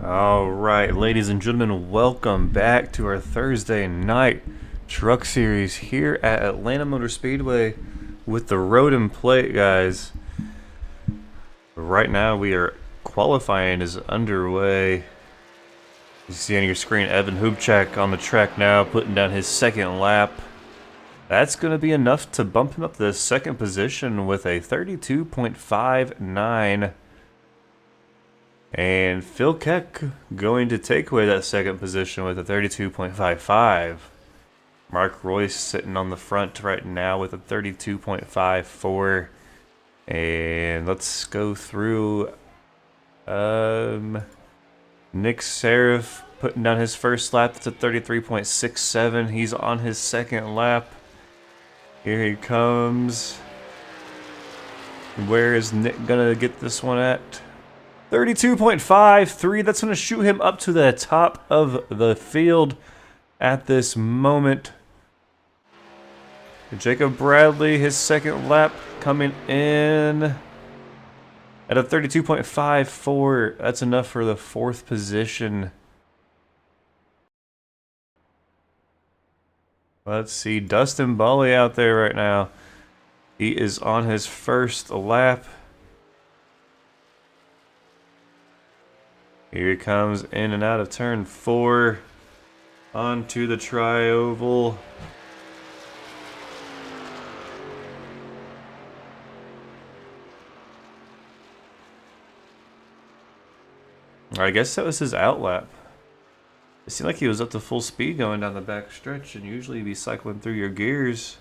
Alright, ladies and gentlemen, welcome back to our Thursday night truck series here at Atlanta Motor Speedway with the Road and Plate, guys. Right now, qualifying is underway. You see on your screen Evan Hubchak on the track now, putting down his second lap. That's going to be enough to bump him up to the second position with a 32.59. And Phil Keck going to take away that second position with a 32.55. Mark Royce sitting on the front right now with a 32.54. And let's go through Nick Serif putting down his first lap. That's a 33.67. He's on his second lap. Here he comes. Where is Nick gonna get this one at? 32.53. That's going to shoot him up to the top of the field at this moment. Jacob Bradley, his second lap coming in at a 32.54. That's enough for the fourth position. Let's see, Dustin Bully out there right now. He is on his first lap. Here he comes in and out of turn 4 onto the tri-oval. I guess that was his outlap. It seemed like he was up to full speed going down the back stretch, and usually you'd be cycling through your gears.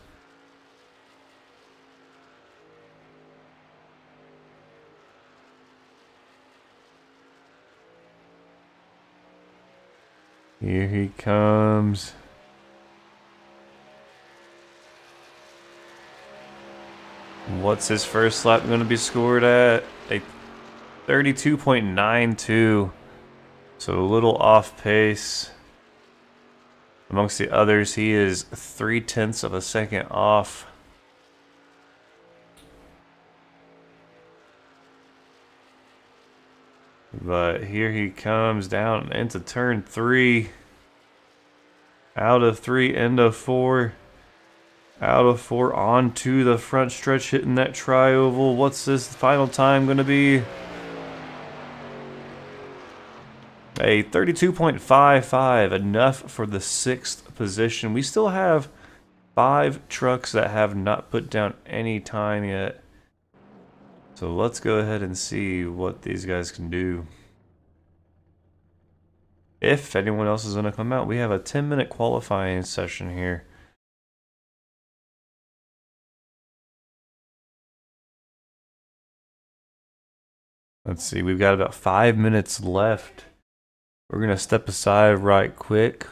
Here he comes. What's his first lap going to be scored at? A 32.92. So a little off pace. Amongst the others, he is 0.3 of a second off. But here he comes down into turn 3. Out of 3, into 4. Out of 4, onto the front stretch, hitting that tri-oval. What's this final time going to be? A 32.55, enough for the 6th position. We still have 5 trucks that have not put down any time yet. So let's go ahead and see what these guys can do. If anyone else is going to come out, we have a 10-minute qualifying session here. Let's see, we've got about 5 minutes left. We're going to step aside right quick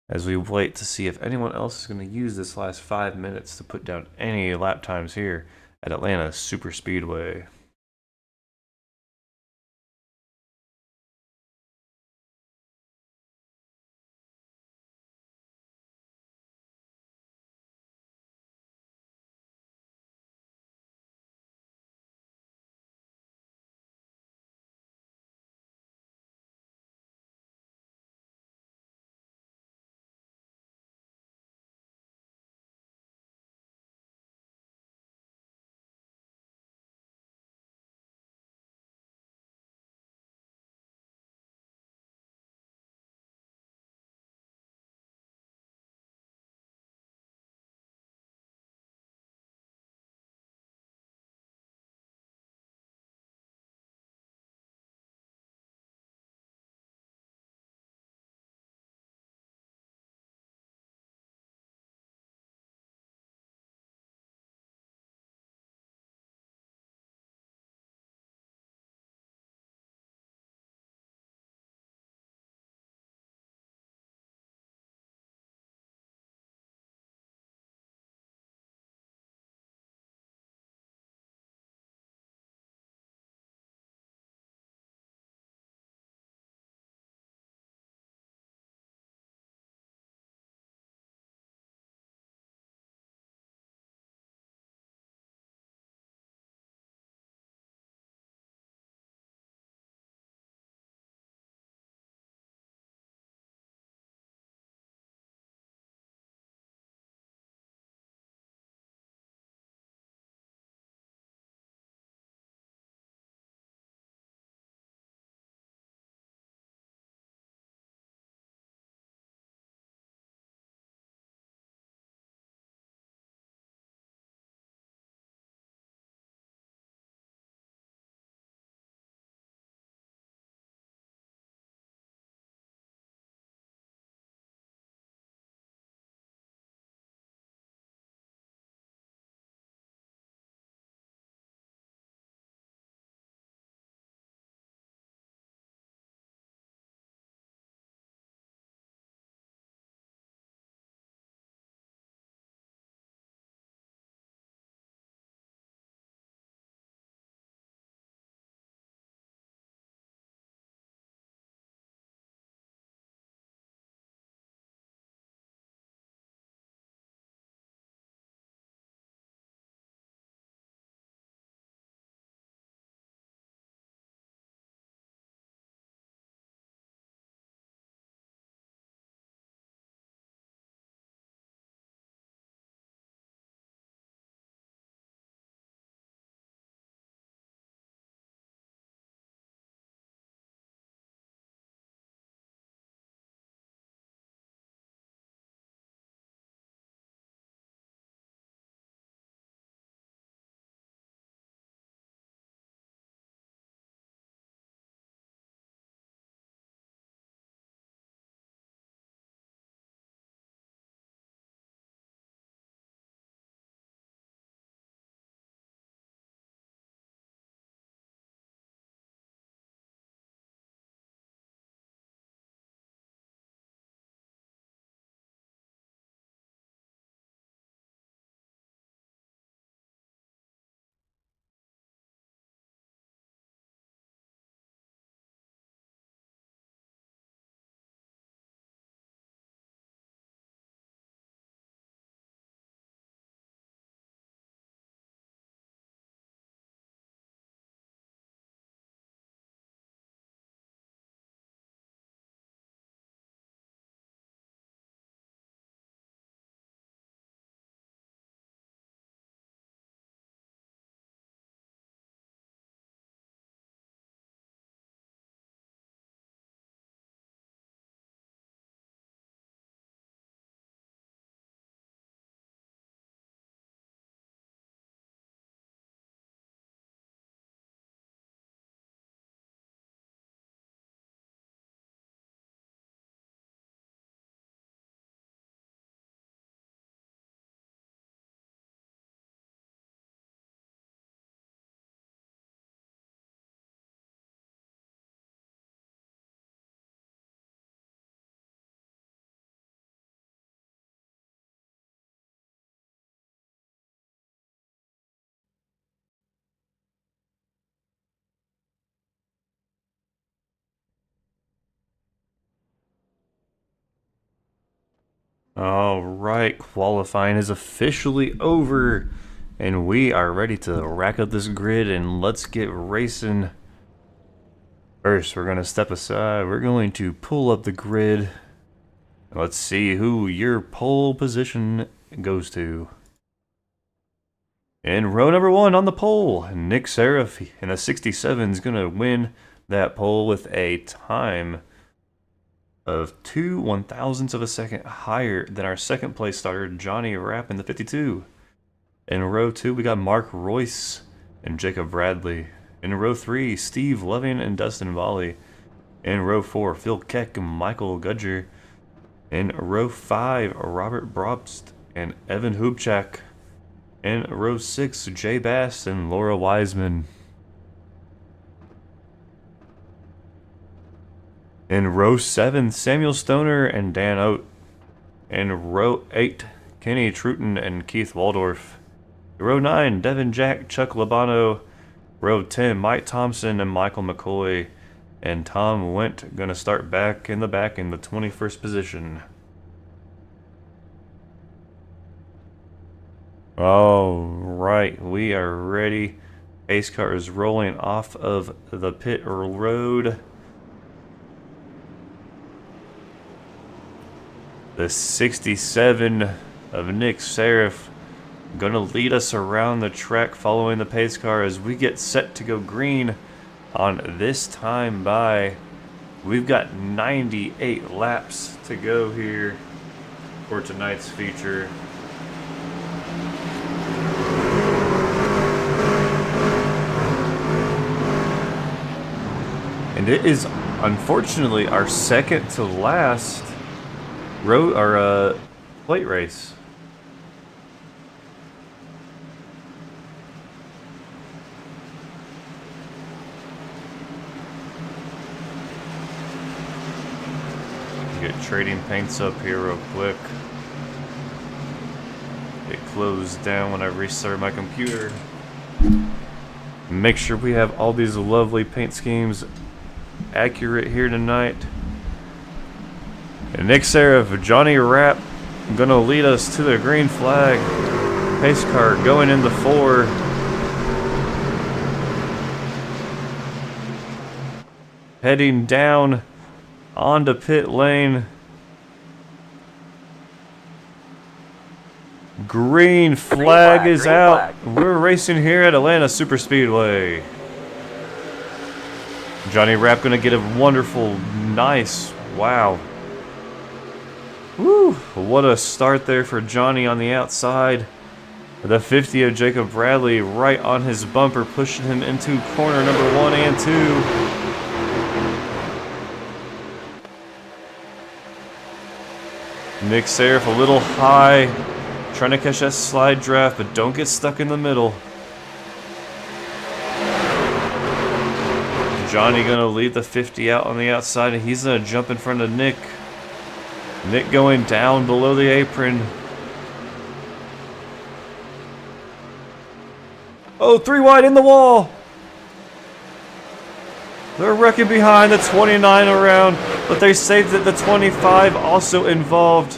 as we wait to see if anyone else is going to use this last 5 minutes to put down any lap times here at Atlanta Super Speedway. All right, qualifying is officially over, and we are ready to rack up this grid, and let's get racing. First, we're going to step aside. We're going to pull up the grid. Let's see who your pole position goes to. In row number 1 on the pole, Nick Seraph in the 67 is going to win that pole with a time of 2/1000ths of a second higher than our second place starter, Johnny Rapp in the 52. In row 2, we got Mark Royce and Jacob Bradley. In row 3, Steve Loving and Dustin Volley. In row 4, Phil Keck and Michael Gudger. In row 5, Robert Brobst and Evan Hubchak. In row 6, Jay Bass and Laura Wiseman. In row 7, Samuel Stoner and Dan Oat. In row 8, Kenny Truton and Keith Waldorf. Row 9, Devin Jack, Chuck Labano. Row 10, Mike Thompson and Michael McCoy. And Tom Wendt gonna start back in the 21st position. All right, we are ready. Pace car is rolling off of the pit road. The 67 of Nick Seraph gonna lead us around the track following the pace car as we get set to go green on this time by. We've got 98 laps to go here for tonight's feature. And it is unfortunately our second to last plate race. Get trading paints up here real quick. It closed down when I restarted my computer. Make sure we have all these lovely paint schemes accurate here tonight. And Nick Seraph, Johnny Rapp gonna lead us to the green flag. Pace car going into 4. Heading down onto pit lane. Green flag is out. We're racing here at Atlanta Superspeedway. Johnny Rapp gonna get a wonderful, nice, wow. Woo! What a start there for Johnny on the outside. The 50 of Jacob Bradley right on his bumper, pushing him into corner number 1 and 2. Nick Seraph a little high, trying to catch that slide draft, but don't get stuck in the middle. Johnny gonna lead the 50 out on the outside, and he's gonna jump in front of Nick. Nick going down below the apron. Oh, 3 wide in the wall. They're wrecking behind the 29 around, but they saved it. The 25 also involved.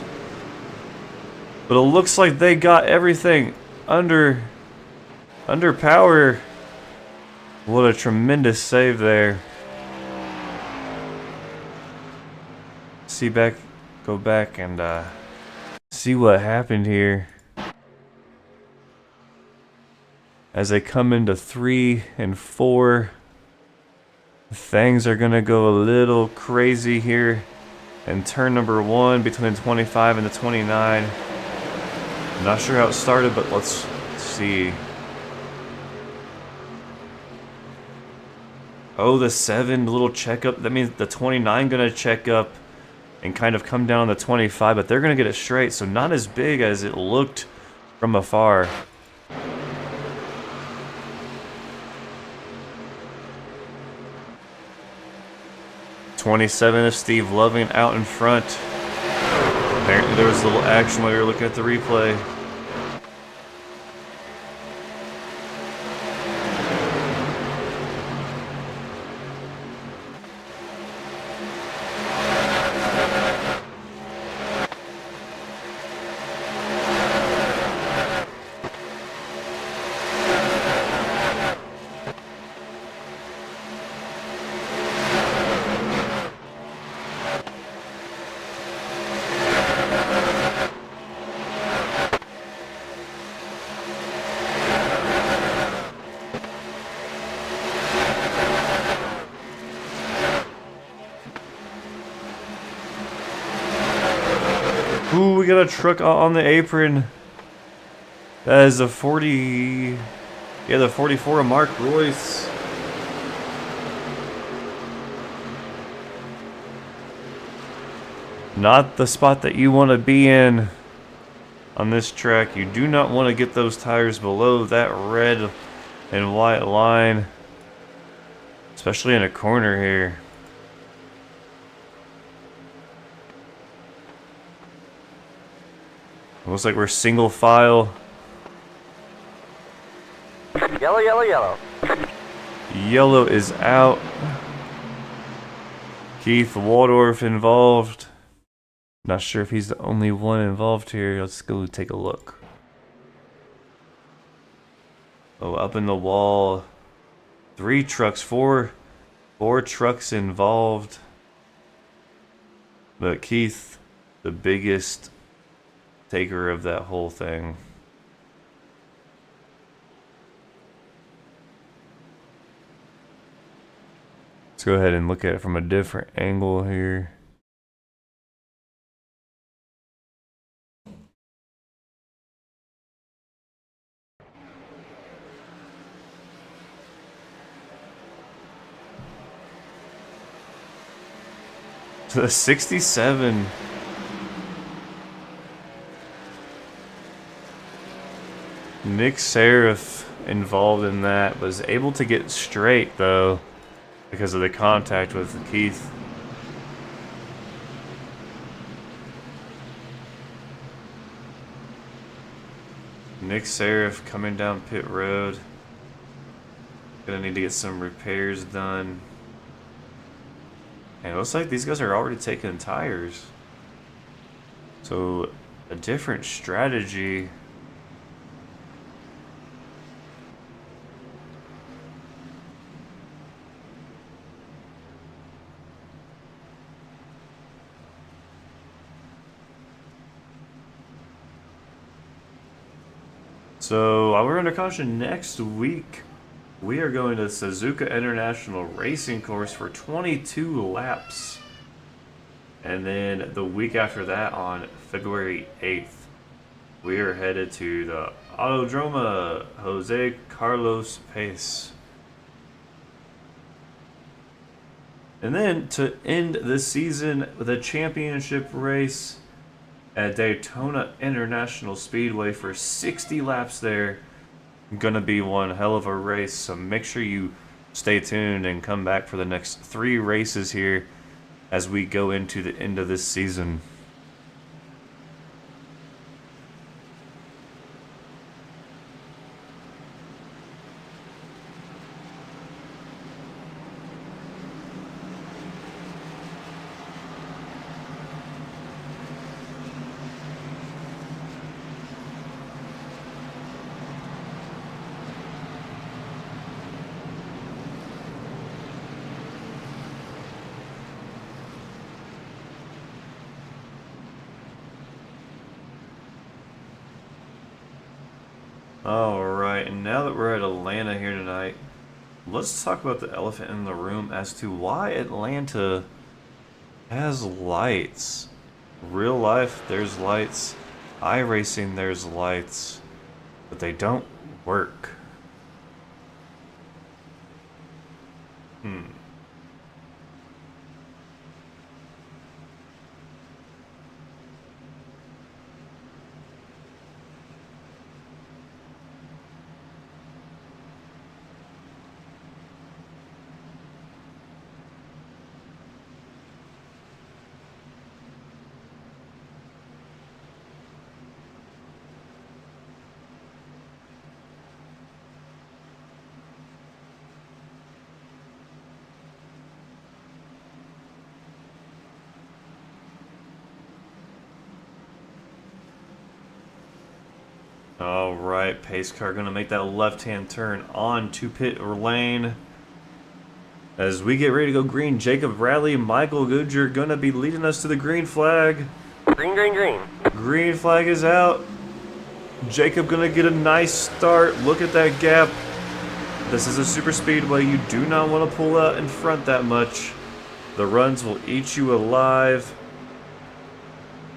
But it looks like they got everything under power. What a tremendous save there. Go back and see what happened here. As they come into 3 and 4, things are gonna go a little crazy here. And turn number 1 between the 25 and the 29. Not sure how it started, but let's see. Oh, the 7 little checkup. That means the 29 gonna check up and kind of come down on the 25, but they're gonna get it straight, so not as big as it looked from afar. '27 of Steve Loving out in front. Apparently there was a little action while you were looking at the replay. got a truck on the apron. That is a 40... Yeah, the 44 Mark Royce. Not the spot that you want to be in on this track. You do not want to get those tires below that red and white line, especially in a corner here. Looks like we're single file. Yellow, yellow, yellow. Yellow is out. Keith Waldorf involved. Not sure if he's the only one involved here. Let's go take a look. Oh, up in the wall. 3 trucks, 4 trucks involved. But Keith, the biggest taker of that whole thing. Let's go ahead and look at it from a different angle here. The 67. Nick Seraph involved in that, was able to get straight though because of the contact with Keith. Nick Seraph coming down pit road. Gonna need to get some repairs done. And it looks like these guys are already taking tires. So, a different strategy. So, we're under caution next week. We are going to Suzuka International Racing Course for 22 laps. And then the week after that, on February 8th, we are headed to the Autodroma Jose Carlos Pace. And then to end the season with a championship race at Daytona International Speedway for 60 laps there. Gonna be one hell of a race, so make sure you stay tuned and come back for the next 3 races here as we go into the end of this season. Alright, and now that we're at Atlanta here tonight, let's talk about the elephant in the room as to why Atlanta has lights. Real life, there's lights. iRacing, there's lights. But they don't work. Alright, pace car gonna make that left-hand turn on to pit lane. As we get ready to go green, Jacob Bradley, Michael Goodger gonna be leading us to the green flag. Green, green, green. Green flag is out. Jacob gonna get a nice start. Look at that gap. This is a super speedway. You do not want to pull out in front that much. The runs will eat you alive.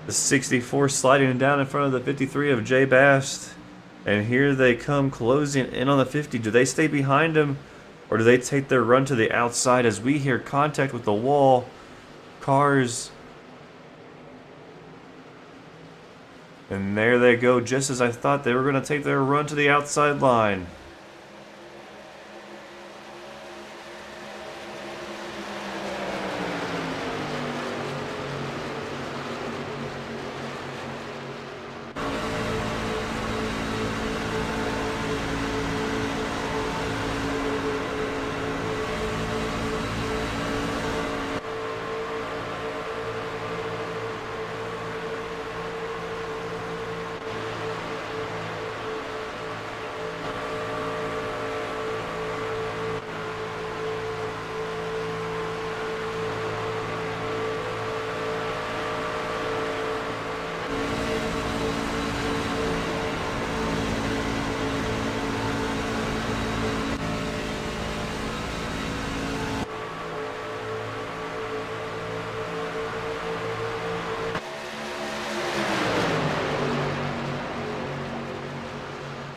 The 64 sliding down in front of the 53 of Jay Bast. And here they come closing in on the 50. Do they stay behind him? Or do they take their run to the outside as we hear contact with the wall? Cars. And there they go, just as I thought they were going to take their run to the outside line.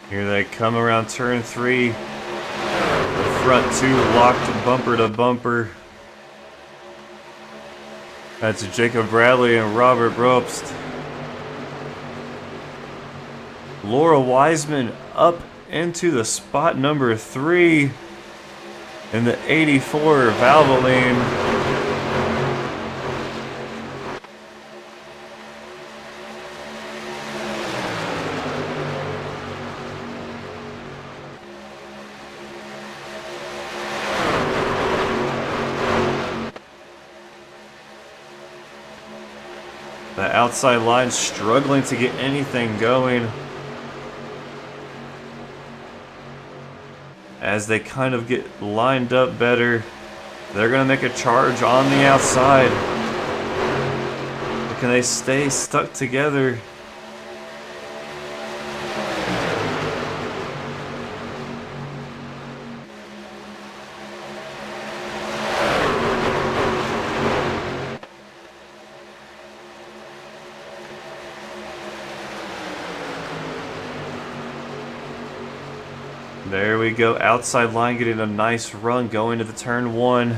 Here they come around turn 3. The front two locked bumper to bumper. That's Jacob Bradley and Robert Brobst. Laura Wiseman up into the spot number 3 in the 84 Valvoline. The outside line struggling to get anything going as they kind of get lined up better. They're going to make a charge on the outside. But can they stay stuck together? There we go, outside line getting a nice run going to the turn 1.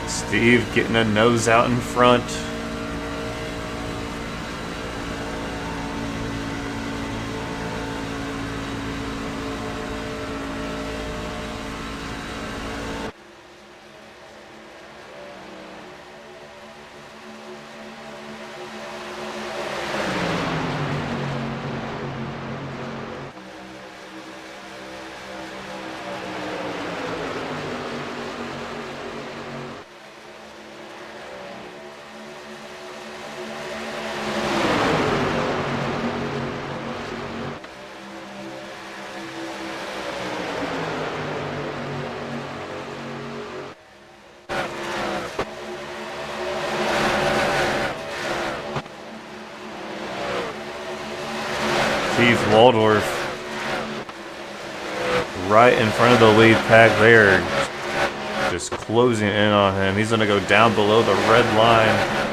Steve getting a nose out in front. Keith Waldorf right in front of the lead pack there, just closing in on him. He's going to go down below the red line.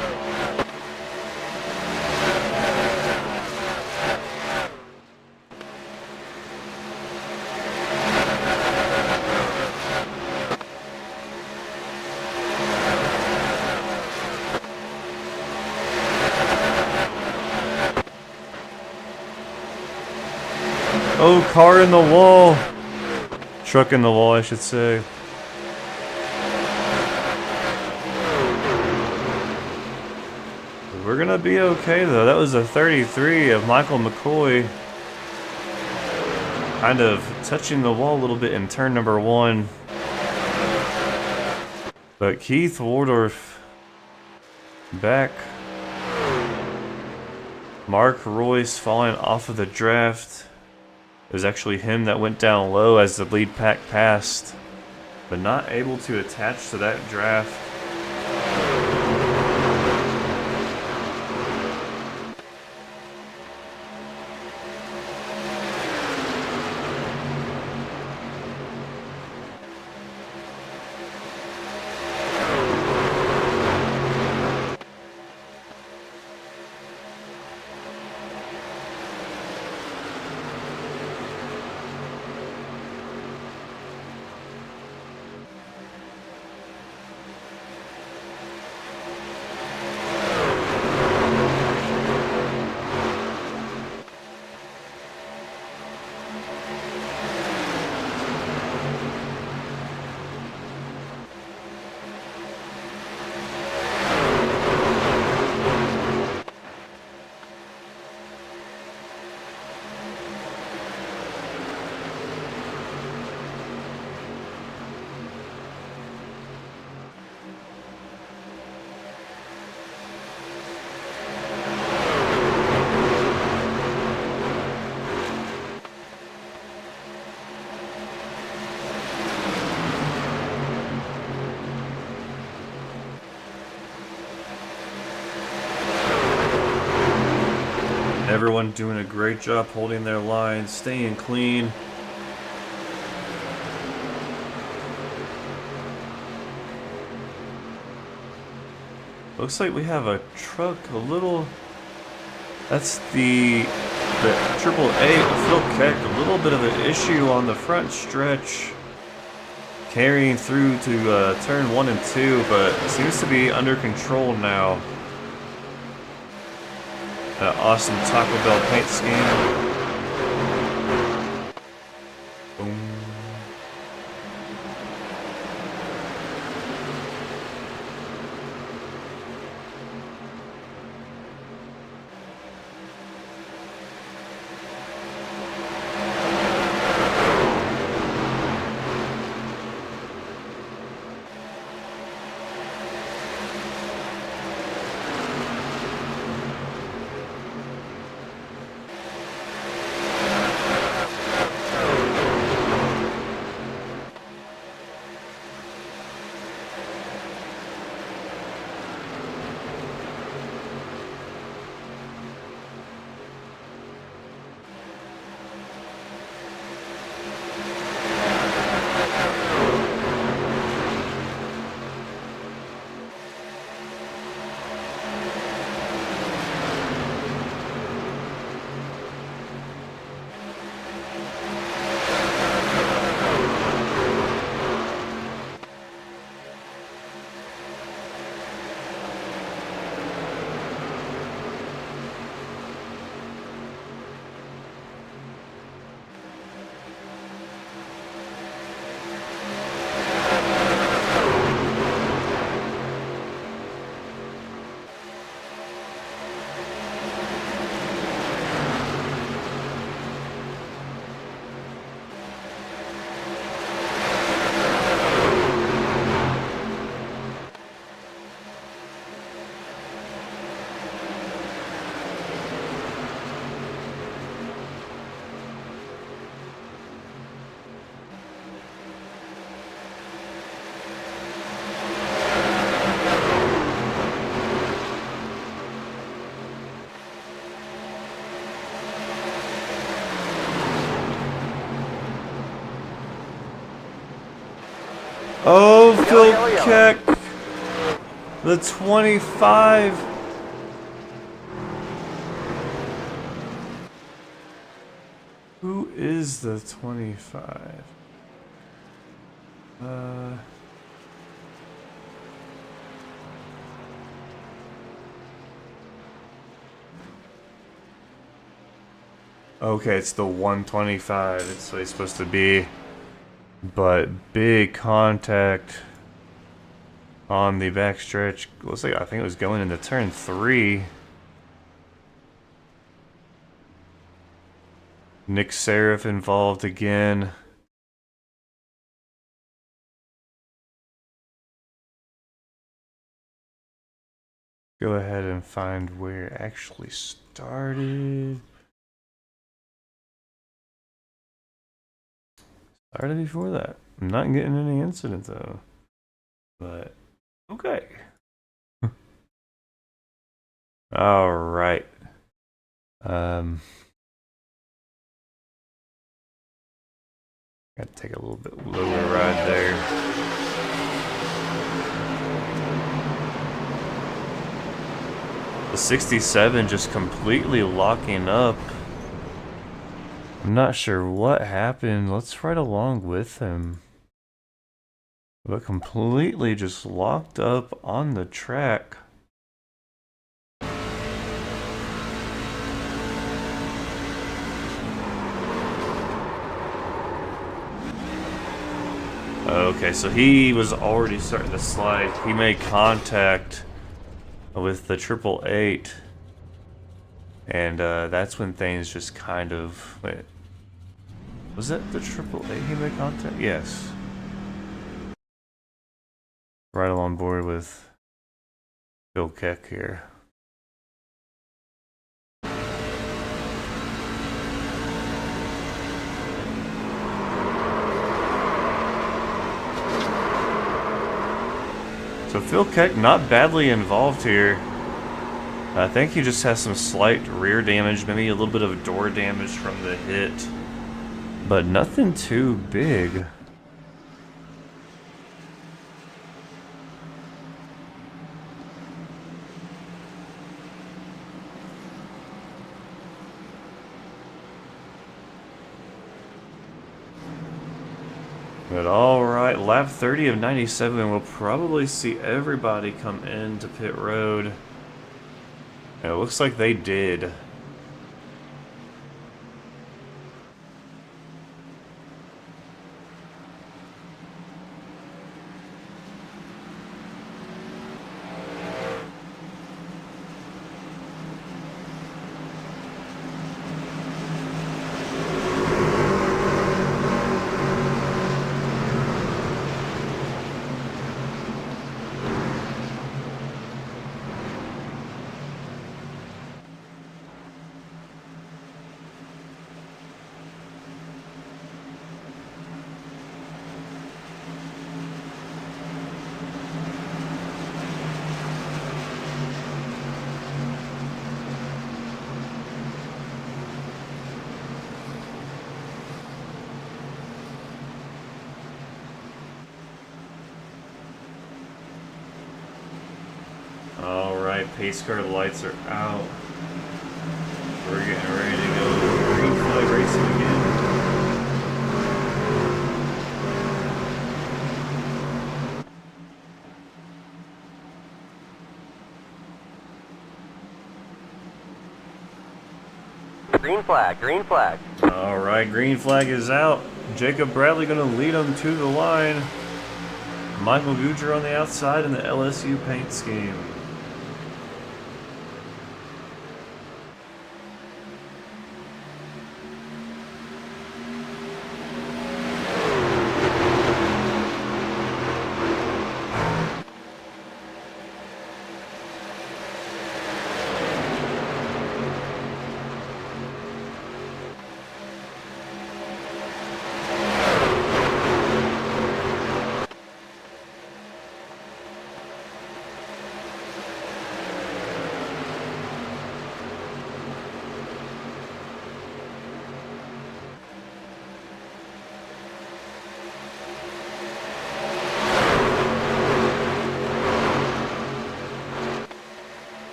Oh, car in the wall. Truck in the wall, I should say. We're gonna be okay though. That was a 33 of Michael McCoy. kind of touching the wall a little bit in turn number 1. But Keith Wardorf back. Mark Royce falling off of the draft. It was actually him that went down low as the lead pack passed, but not able to attach to that draft. Everyone doing a great job holding their line, staying clean. Looks like we have a truck a little... That's the Triple A Phil Keck, a little bit of an issue on the front stretch. Carrying through to turn 1 and 2, but it seems to be under control now. Awesome Taco Bell paint scheme. Boom. Oh, Phil Keck, the 25. Who is the 25? Okay, it's the 125. It's what it's supposed to be. But big contact on the backstretch. Looks like I think it was going into turn 3. Nick Seraph involved again. Go ahead and find where it actually started. Started before that. I'm not getting any incident though. But okay. All right. Got to take a little bit lower ride there. The 67 just completely locking up. I'm not sure what happened. Let's ride along with him. But completely just locked up on the track. Okay, so he was already starting to slide. He made contact with the 888. And that's when things just kind of... Wait. Was that the 888 he made contact? Yes. Right along board with Phil Keck here. So Phil Keck not badly involved here. I think he just has some slight rear damage, maybe a little bit of door damage from the hit, but nothing too big. But alright, lap 30 of 97, we'll probably see everybody come into pit road. And it looks like they did. Alright, pace car lights are out. We're getting ready to go green flag racing again. Green flag, green flag. Alright, green flag is out. Jacob Bradley going to lead them to the line. Michael Gujar on the outside in the LSU paint scheme.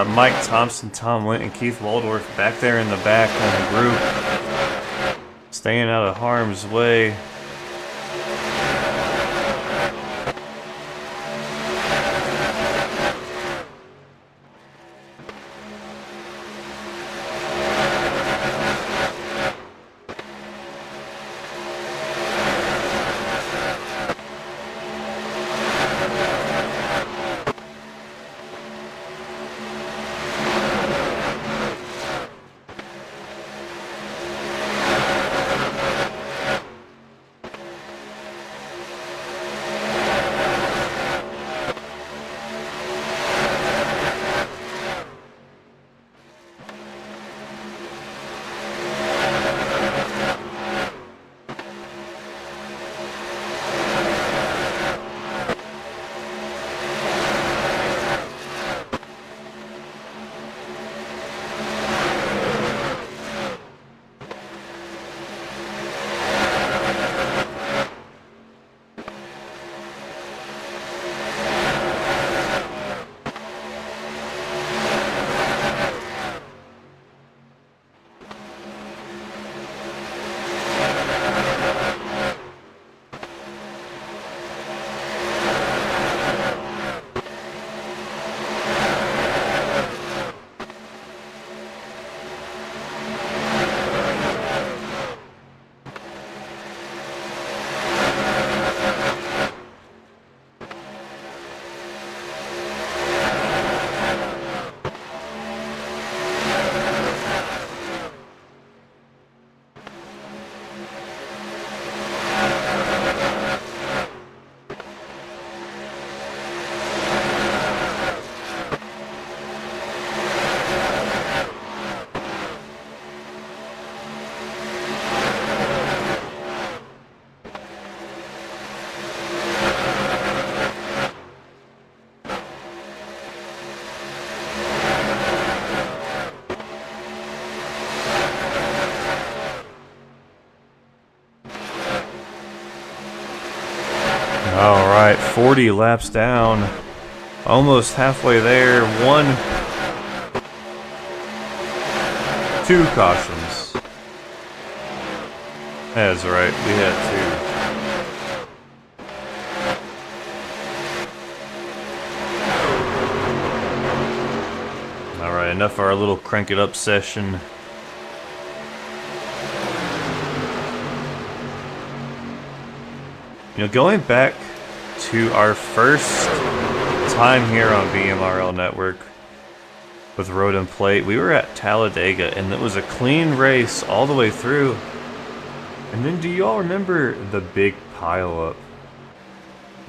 got Mike Thompson, Tom Wint, and Keith Waldorf back there in the back on the group, staying out of harm's way. Alright, 40 laps down. Almost halfway there. 2 cautions. That's right, we had 2. Alright, enough of our little crank it up session. You know, going back to our first time here on BMRL Network with Road and Plate, we were at Talladega, and it was a clean race all the way through. And then do you all remember the big pileup?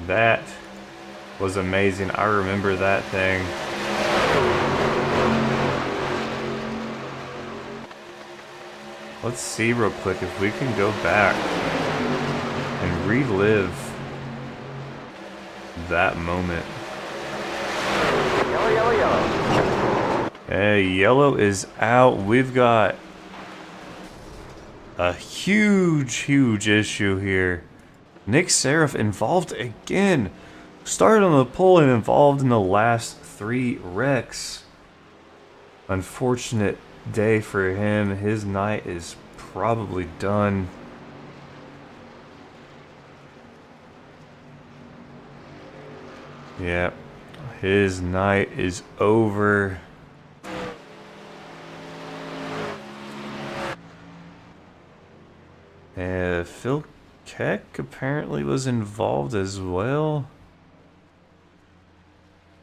That was amazing. I remember that thing. Let's see real quick if we can go back and relive that moment. Yellow, yellow, yellow. Hey, yellow is out. We've got a huge issue here. Nick Seraph involved again. Started on the pole and involved in the last 3 wrecks. Unfortunate day for him. His night is probably done. Yep, his night is over. And Phil Keck apparently was involved as well.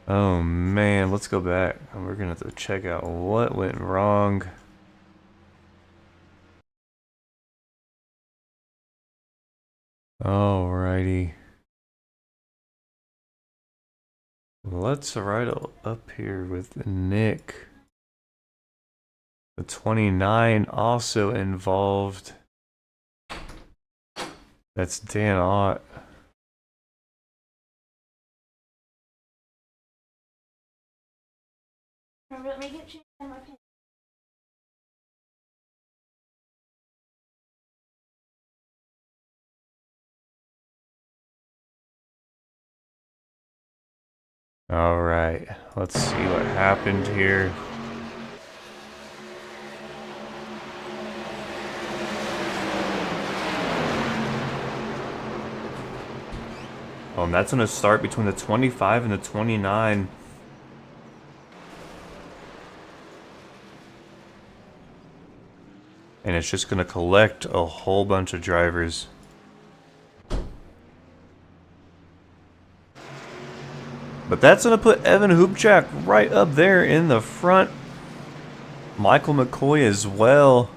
Oh man, let's go back. We're gonna have to check out what went wrong. Alrighty. Let's right up here with Nick. The 29 also involved. That's Dan Ott. Let me get you in my pen. All right, let's see what happened here. And that's going to start between the 25 and the 29. And it's just going to collect a whole bunch of drivers. But that's going to put Evan Hubchak right up there in the front. Michael McCoy as well.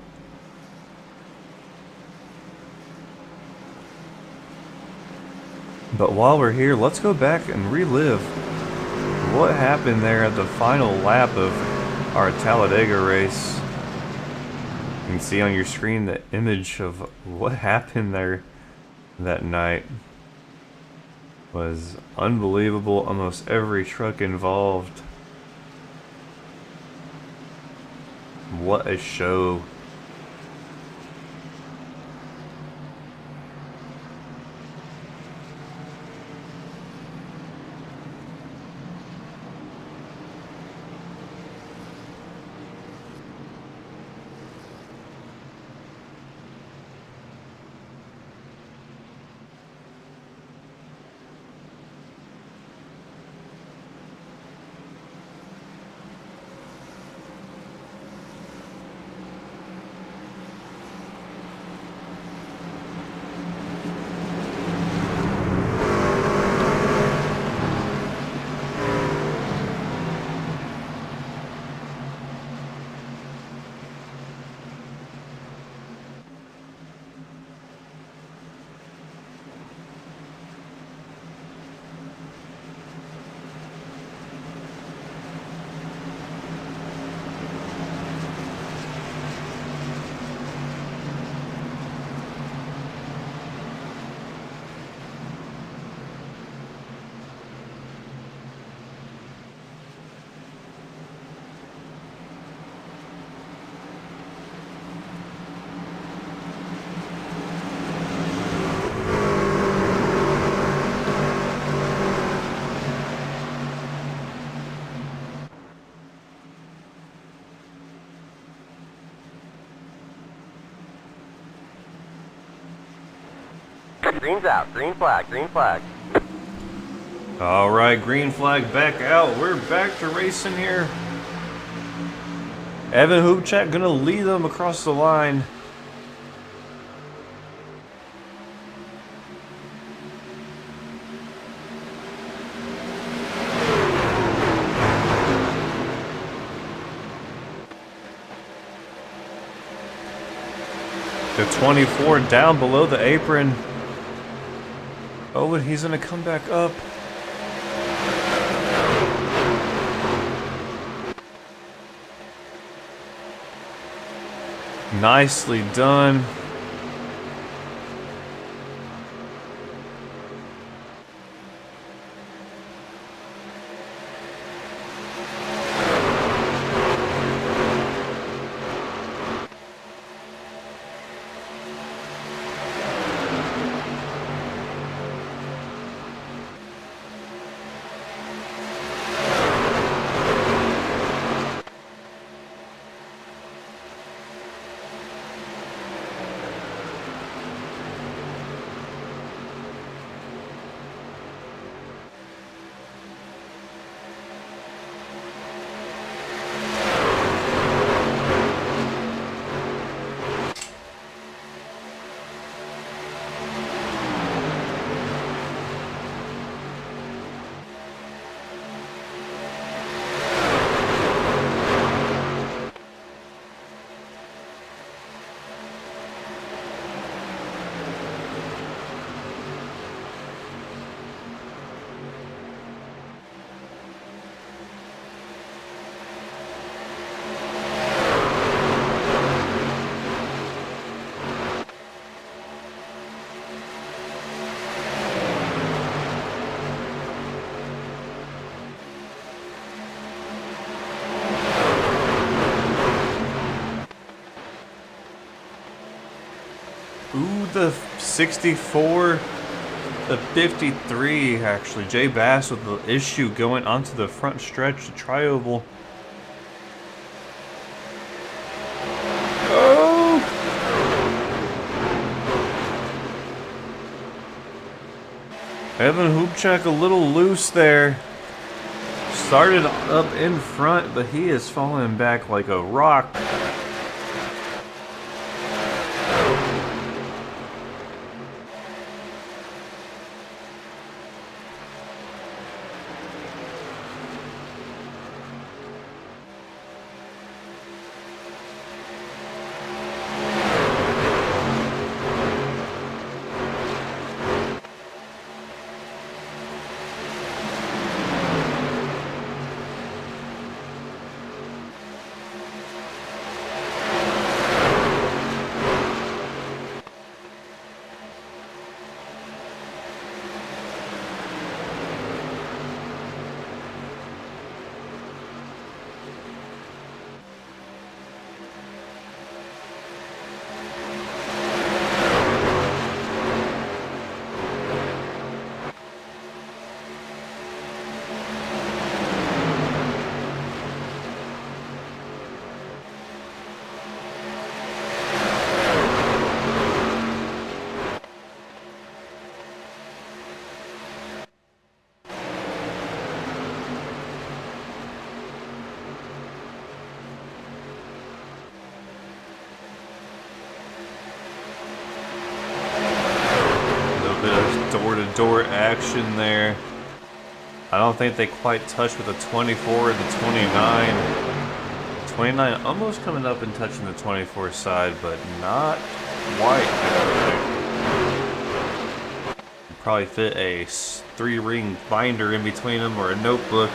But while we're here, let's go back and relive what happened there at the final lap of our Talladega race. You can see on your screen the image of what happened there that night. Was unbelievable. Almost every truck involved. What a show. Green's out. Green flag. Green flag. Alright, green flag back out. We're back to racing here. Evan Hubchak gonna lead them across the line. The 24 down below the apron. Oh, and he's gonna come back up. Nicely done. Ooh, the 64 The 53, actually. Jay Bass with the issue going onto the front stretch, the tri-oval. Oh! Evan Hubchak a little loose there. Started up in front, but he is falling back like a rock. Door-to-door action there. I don't think they quite touched with the 24 and the 29. 29 almost coming up and touching the 24 side, but not quite. Probably fit a 3-ring binder in between them or a notebook.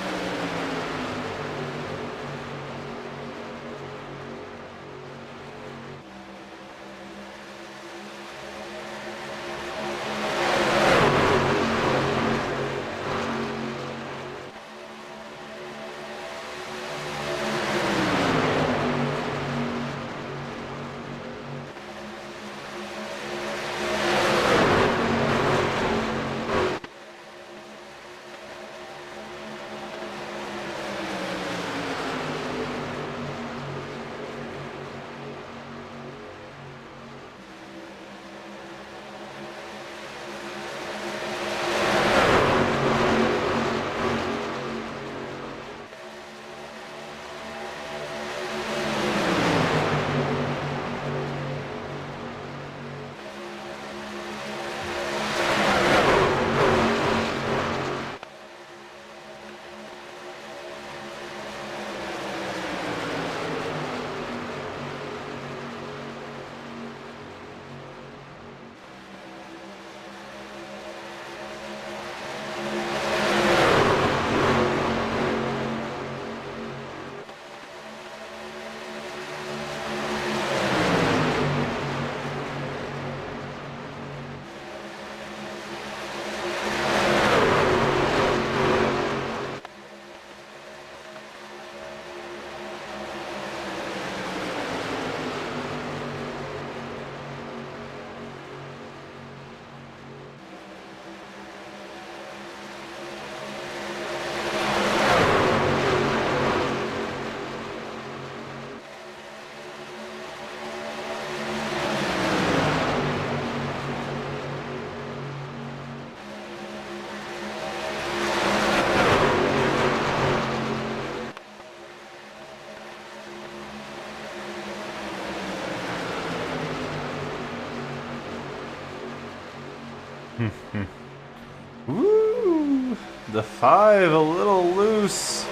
Woo! The 5 a little loose.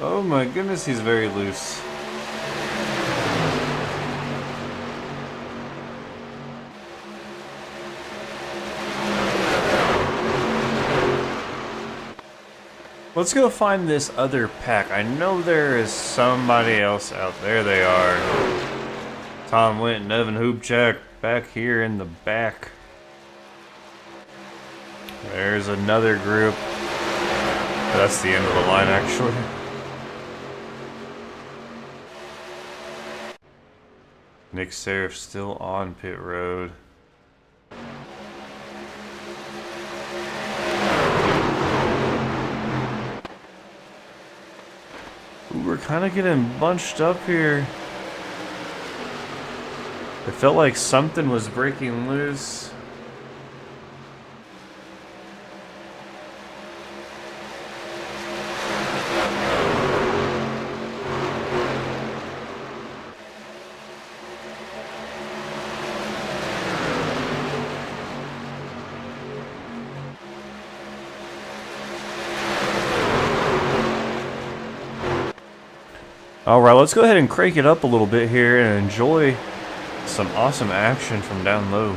Oh my goodness, he's very loose. Let's go find this other pack. I know there is somebody else out there. They are. Tom Wint and Evan Hubchak back here in the back. There's another group. That's the end of the line, actually. Nick Serif still on pit road. Ooh, we're kind of getting bunched up here. It felt like something was breaking loose. Alright, let's go ahead and crank it up a little bit here and enjoy some awesome action from down low.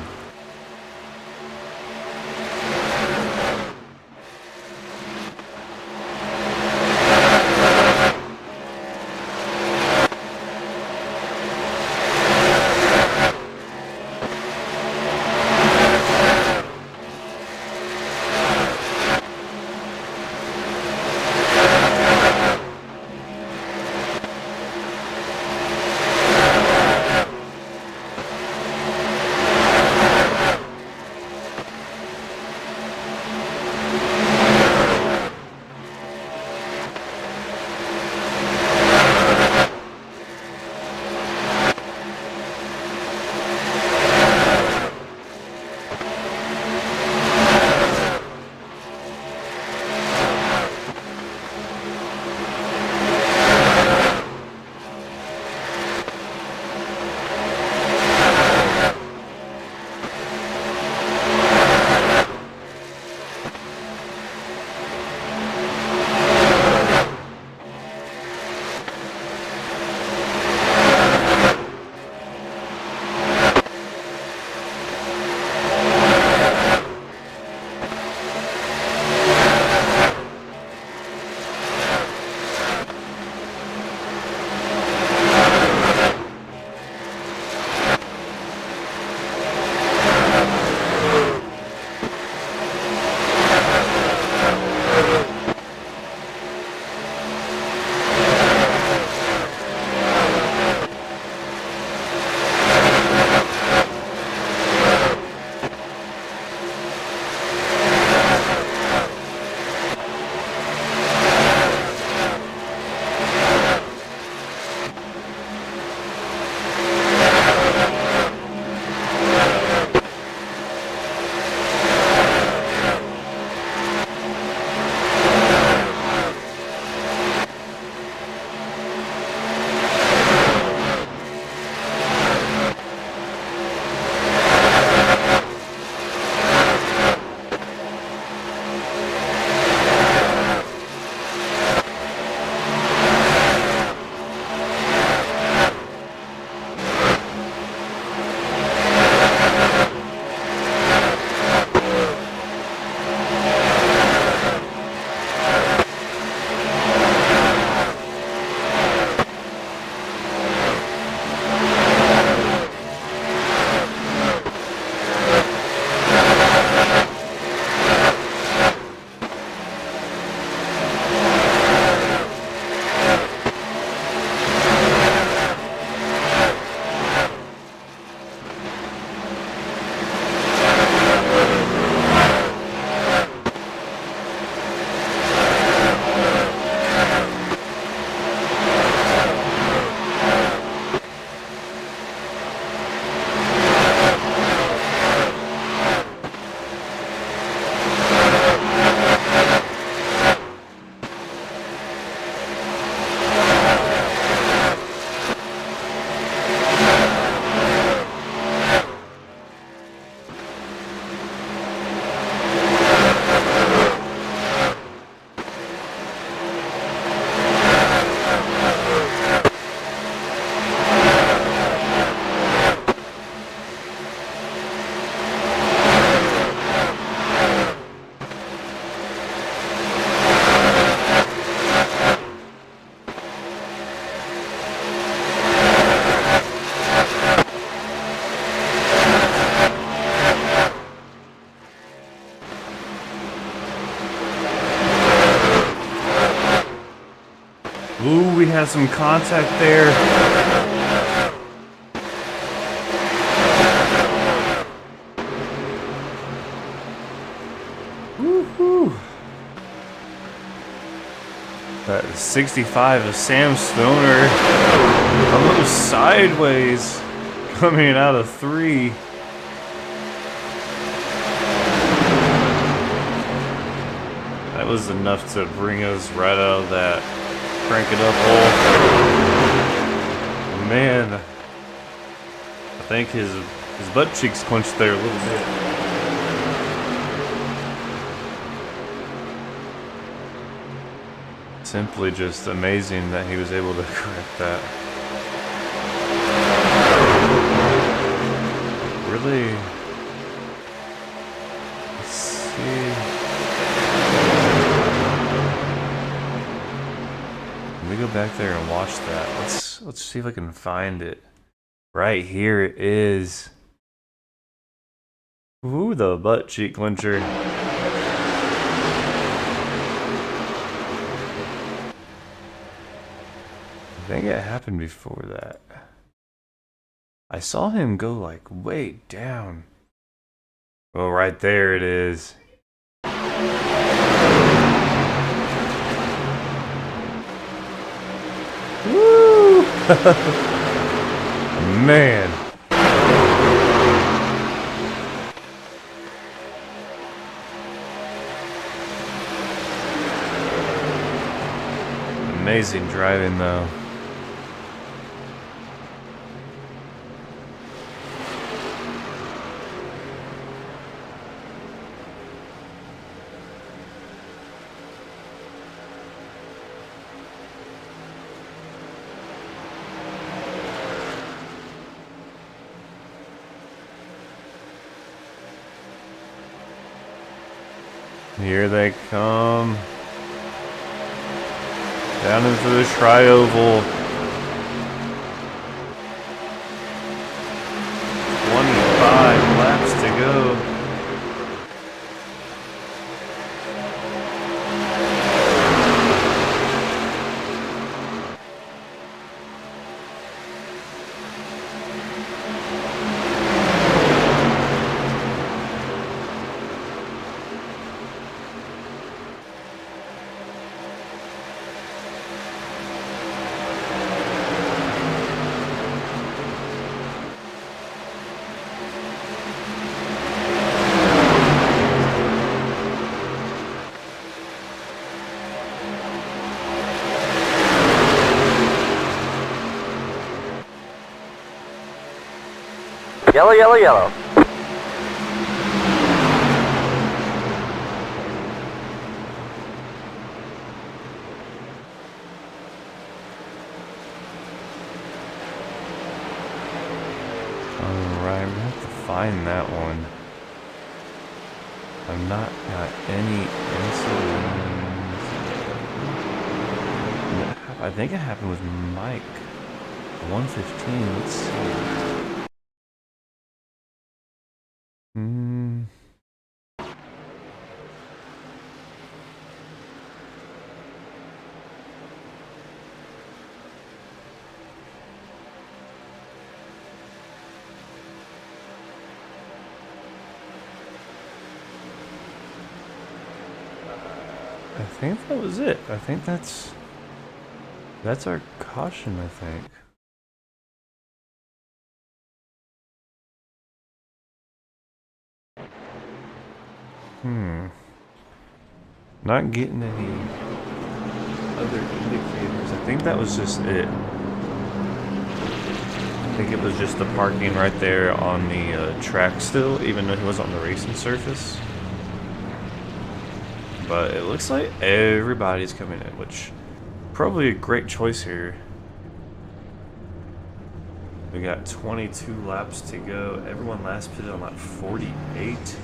Ooh, we had some contact there. That is 65 of Sam Stoner. Almost sideways. Coming out of 3. That was enough to bring us right out of that crank it up hole. Man, I think his butt cheeks clenched there a little bit. Simply just amazing that he was able to correct that. Really, let's see. Let me go back there and watch that. Let's see if I can find it. Right here it is. Ooh, the butt cheek clincher. I think it happened before that. I saw him go like way down. Well, right there it is. Woo! Man. Amazing driving though. Here they come. Down into the tri-oval. 25 laps to go. Yellow, yellow, yellow. Alright, we have to find that one. I've not got any incidents. I think it happened with Mike. 115, let's see. I think that was it. I think that's our caution, I think. Not getting any other indicators. I think that was just it. I think it was just the parking right there on the track still, even though he wasn't on the racing surface. But it looks like everybody's coming in, which probably a great choice here. We got 22 laps to go. Everyone last pitted on lap 48.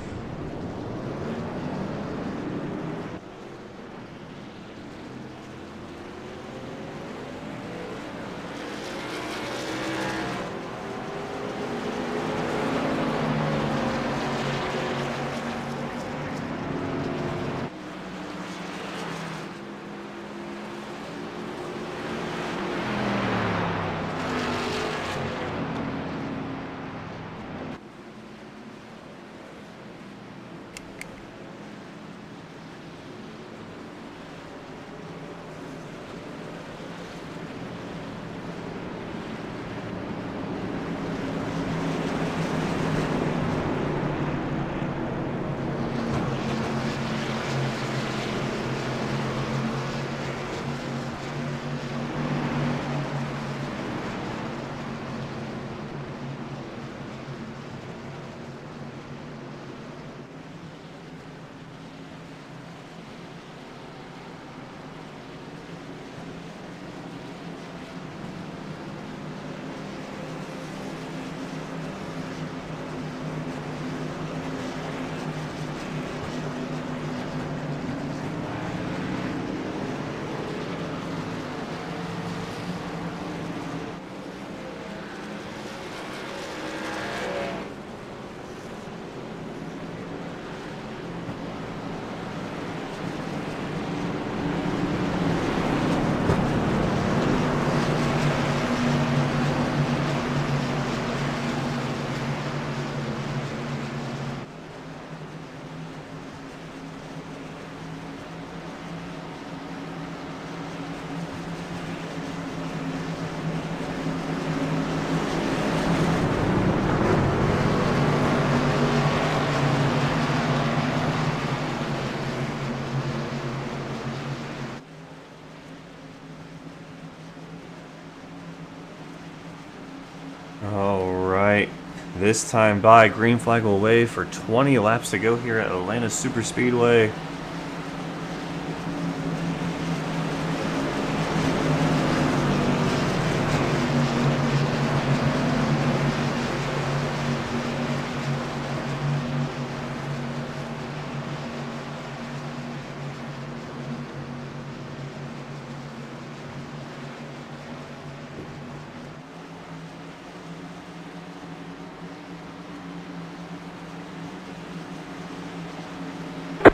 right. This time by, green flag will wave for 20 laps to go here at Atlanta Superspeedway.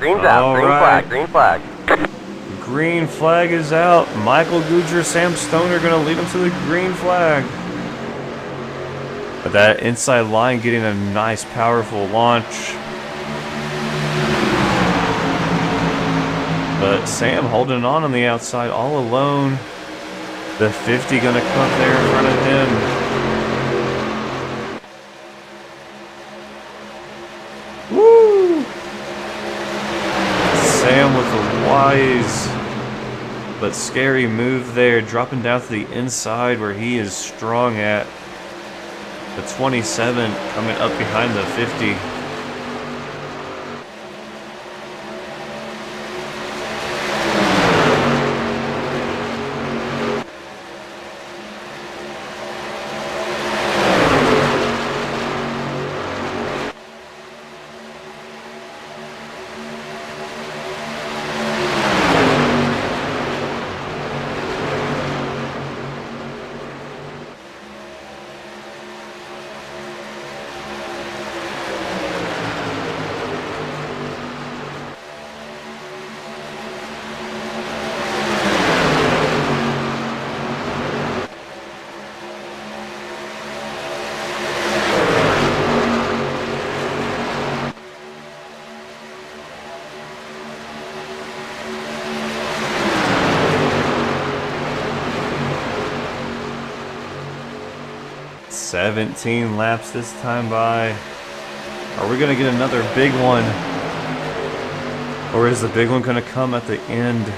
Green's out. All Green right. flag. Green flag. Green flag is out. Michael Goodger, Sam Stoner going to lead him to the green flag. But that inside line getting a nice, powerful launch. But Sam holding on the outside all alone. The 50 going to come there in front of him. Woo! Sam with a wise but scary move there, dropping down to the inside where he is strong at. The 27 coming up behind the 50. "17 laps this time by. Are we going to get another big one? Or is the big one going to come at the end?"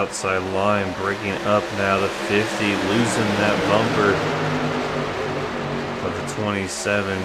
outside line, breaking up now to 50, losing that bumper of the 27.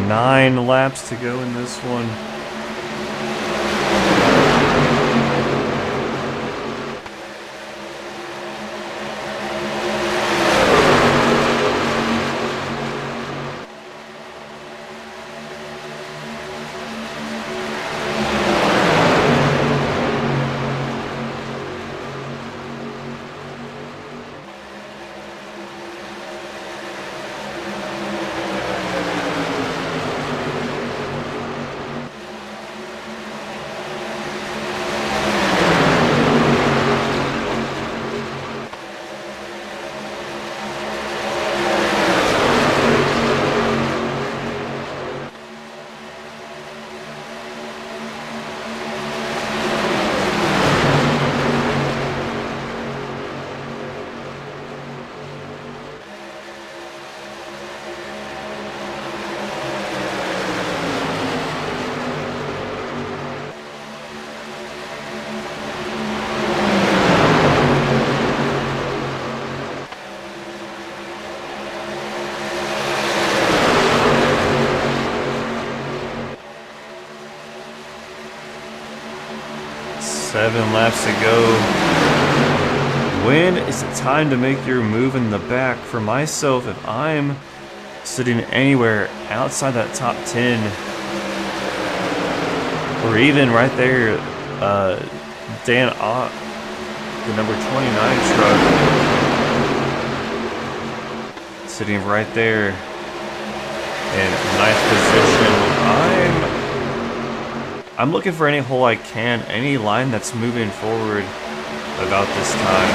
Nine laps to go in this one. Seven laps to go. When is it time to make your move in the back? For myself, if I'm sitting anywhere outside that top 10, or even right there, Dan Ott, the number 29 truck, sitting right there in ninth position, I'm looking for any hole I can, any line that's moving forward about this time.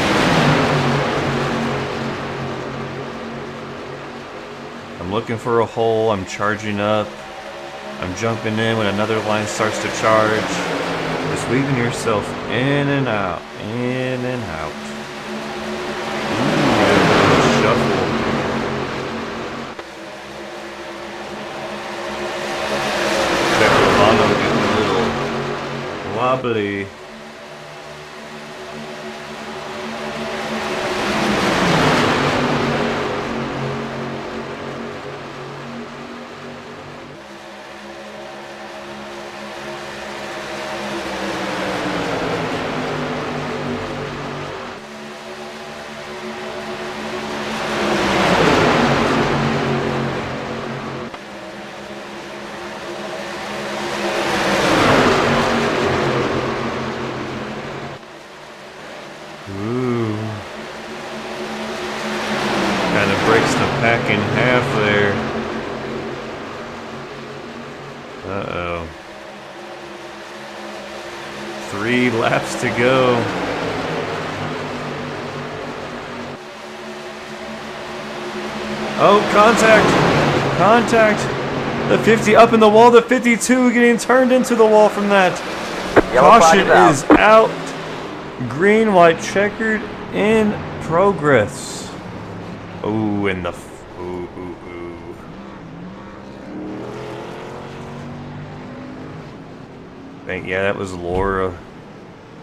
I'm looking for a hole, I'm charging up, I'm jumping in when another line starts to charge. Just weaving yourself in and out, in and out. Ooh, shuffle. Wobbly. Ooh. Kind of breaks the pack in half there. Uh-oh. 3 laps to go. Oh, contact! Contact! The 50 up in the wall, the 52 getting turned into the wall from that. Yellow Caution flag is out. Green, white, checkered, in progress. Oh, and the... Ooh, ooh, ooh. Yeah, that was Laura.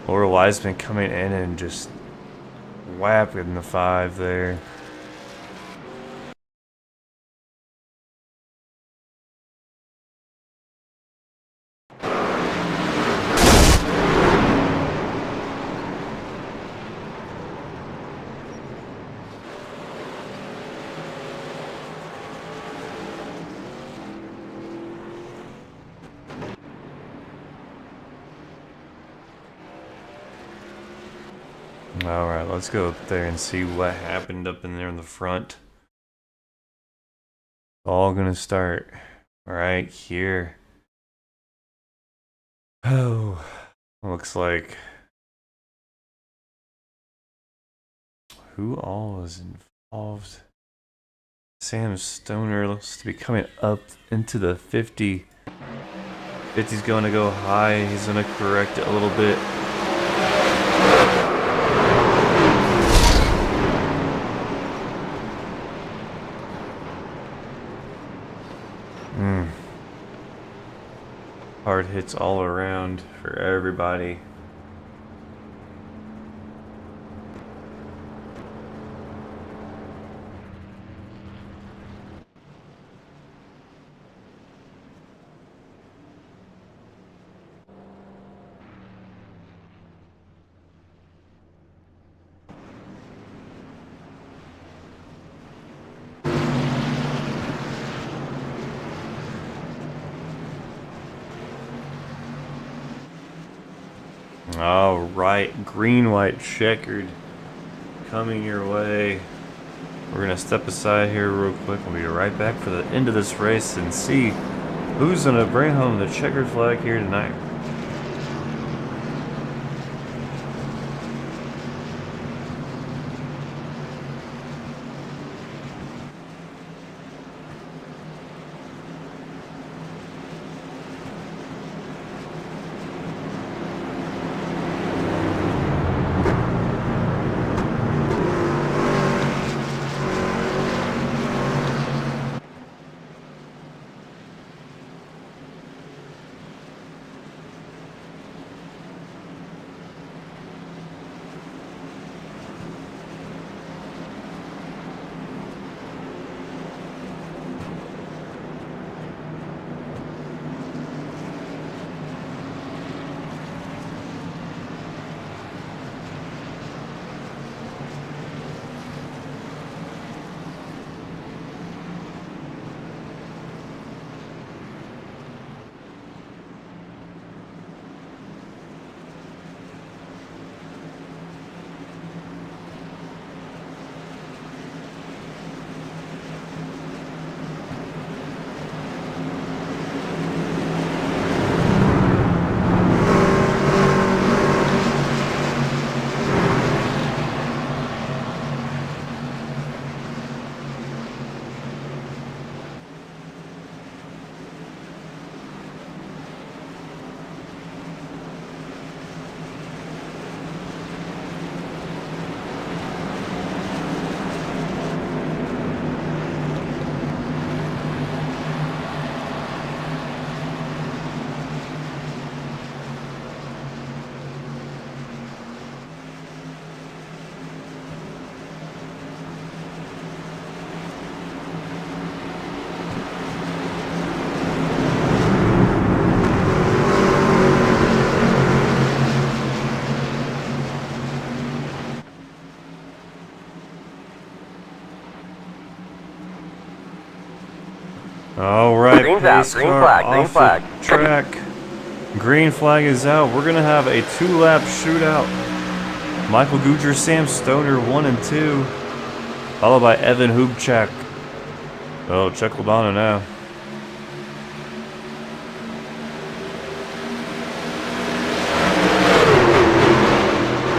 Laura Wiseman coming in and just whapping the 5 there. Alright, let's go up there and see what happened up in there in the front. All gonna start right here. Oh, looks like who all was involved? Sam Stoner looks to be coming up into the 50. 50's going to go high. He's going to correct it a little bit. Hard hits all around for everybody. All right, green, white, checkered, coming your way. We're gonna step aside here real quick. We'll be right back for the end of this race and see who's gonna bring home the checkered flag here tonight. All right, Green's out. pace Green car flag. Green off flag. the track. Green flag is out. We're gonna have a 2-lap shootout. Michael Guger, Sam Stoner, 1 and 2, followed by Evan Hubchak. Oh, check Ladonna now.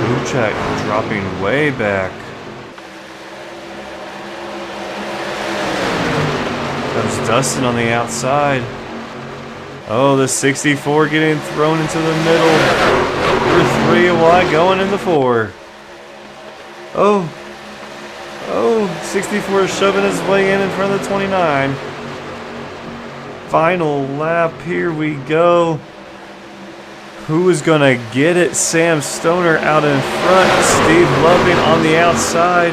Hubchak dropping way back. There's Dustin on the outside. Oh, the 64 getting thrown into the middle. We're 3 wide going in the 4. Oh, 64 is shoving his way in front of the 29. Final lap, here we go. Who is gonna get it? Sam Stoner out in front. Steve Loving on the outside.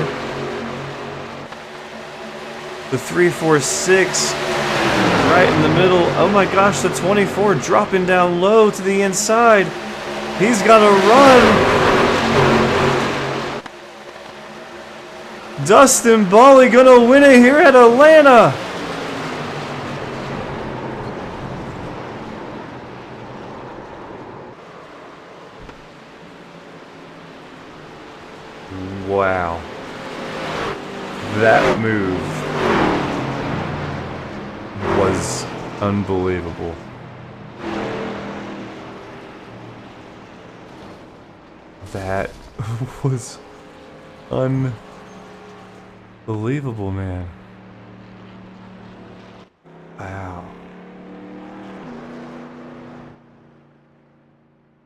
The 346 right in the middle. Oh my gosh, the 24 dropping down low to the inside. He's got to run. Dustin Bally gonna win it here at Atlanta. Wow. That move was unbelievable. That was unbelievable, man. Wow.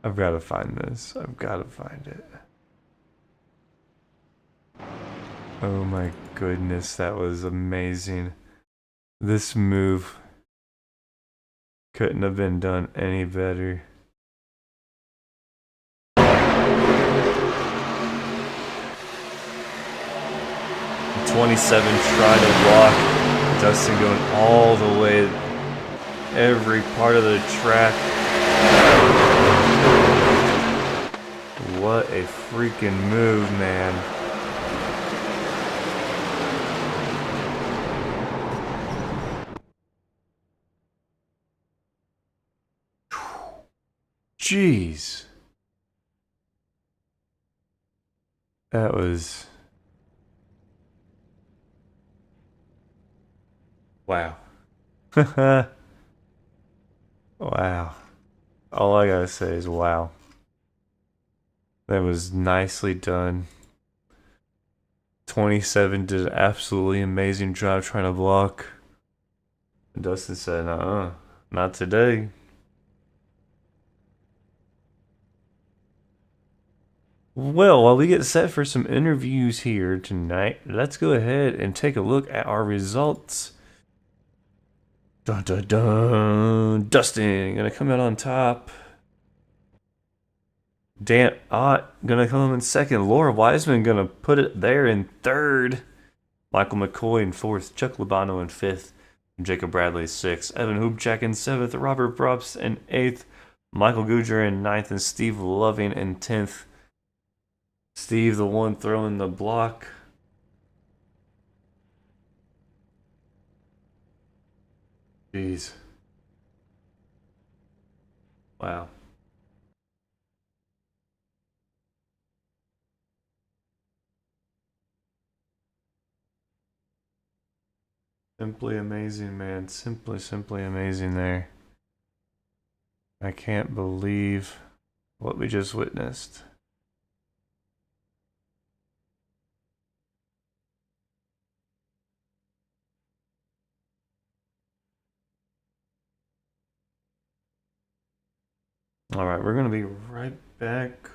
I've got to find this. I've got to find it. Oh my goodness, that was amazing. This move couldn't have been done any better. The 27 try to block. Dustin going all the way, every part of the track. What a freaking move, man. Jeez. That was... Wow. Wow. All I gotta say is wow. That was nicely done. 27 did an absolutely amazing job trying to block. And Dustin said, not today. Well, while we get set for some interviews here tonight, let's go ahead and take a look at our results. Dun dun dun! Dustin gonna come out on top. Dan Ott gonna come in second. Laura Wiseman gonna put it there in third. Michael McCoy in fourth. Chuck Lubano in fifth. Jacob Bradley sixth. Evan Hubchak in seventh. Robert Probst in eighth. Michael Gujar in ninth. And Steve Loving in 10th. Steve, the one throwing the block. Jeez. Wow. Simply amazing, man. Simply amazing there. I can't believe what we just witnessed. All right, we're going to be right back.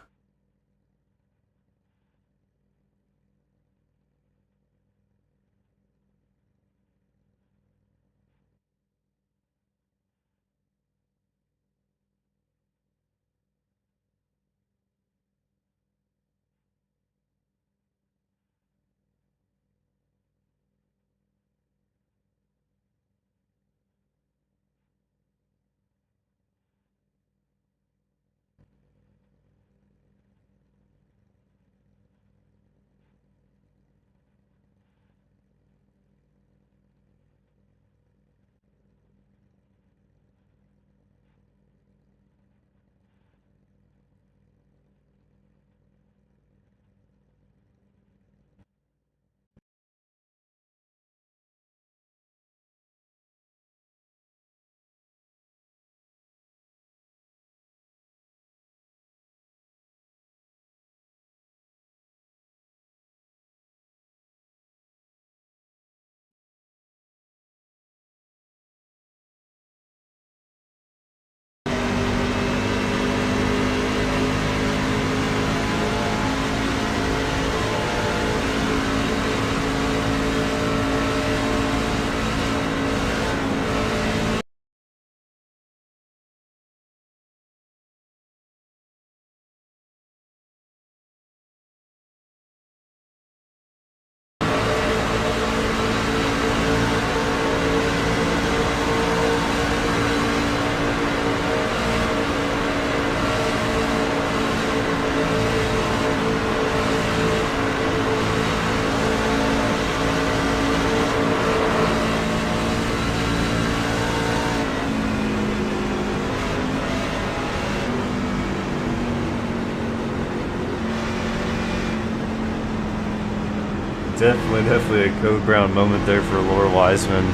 Definitely a Code Brown moment there for Laura Wiseman.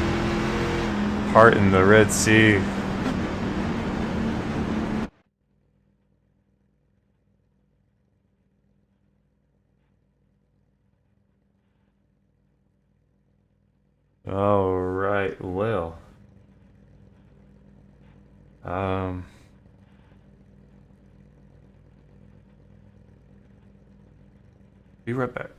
Heart in the Red Sea. All right, well, um, be right back.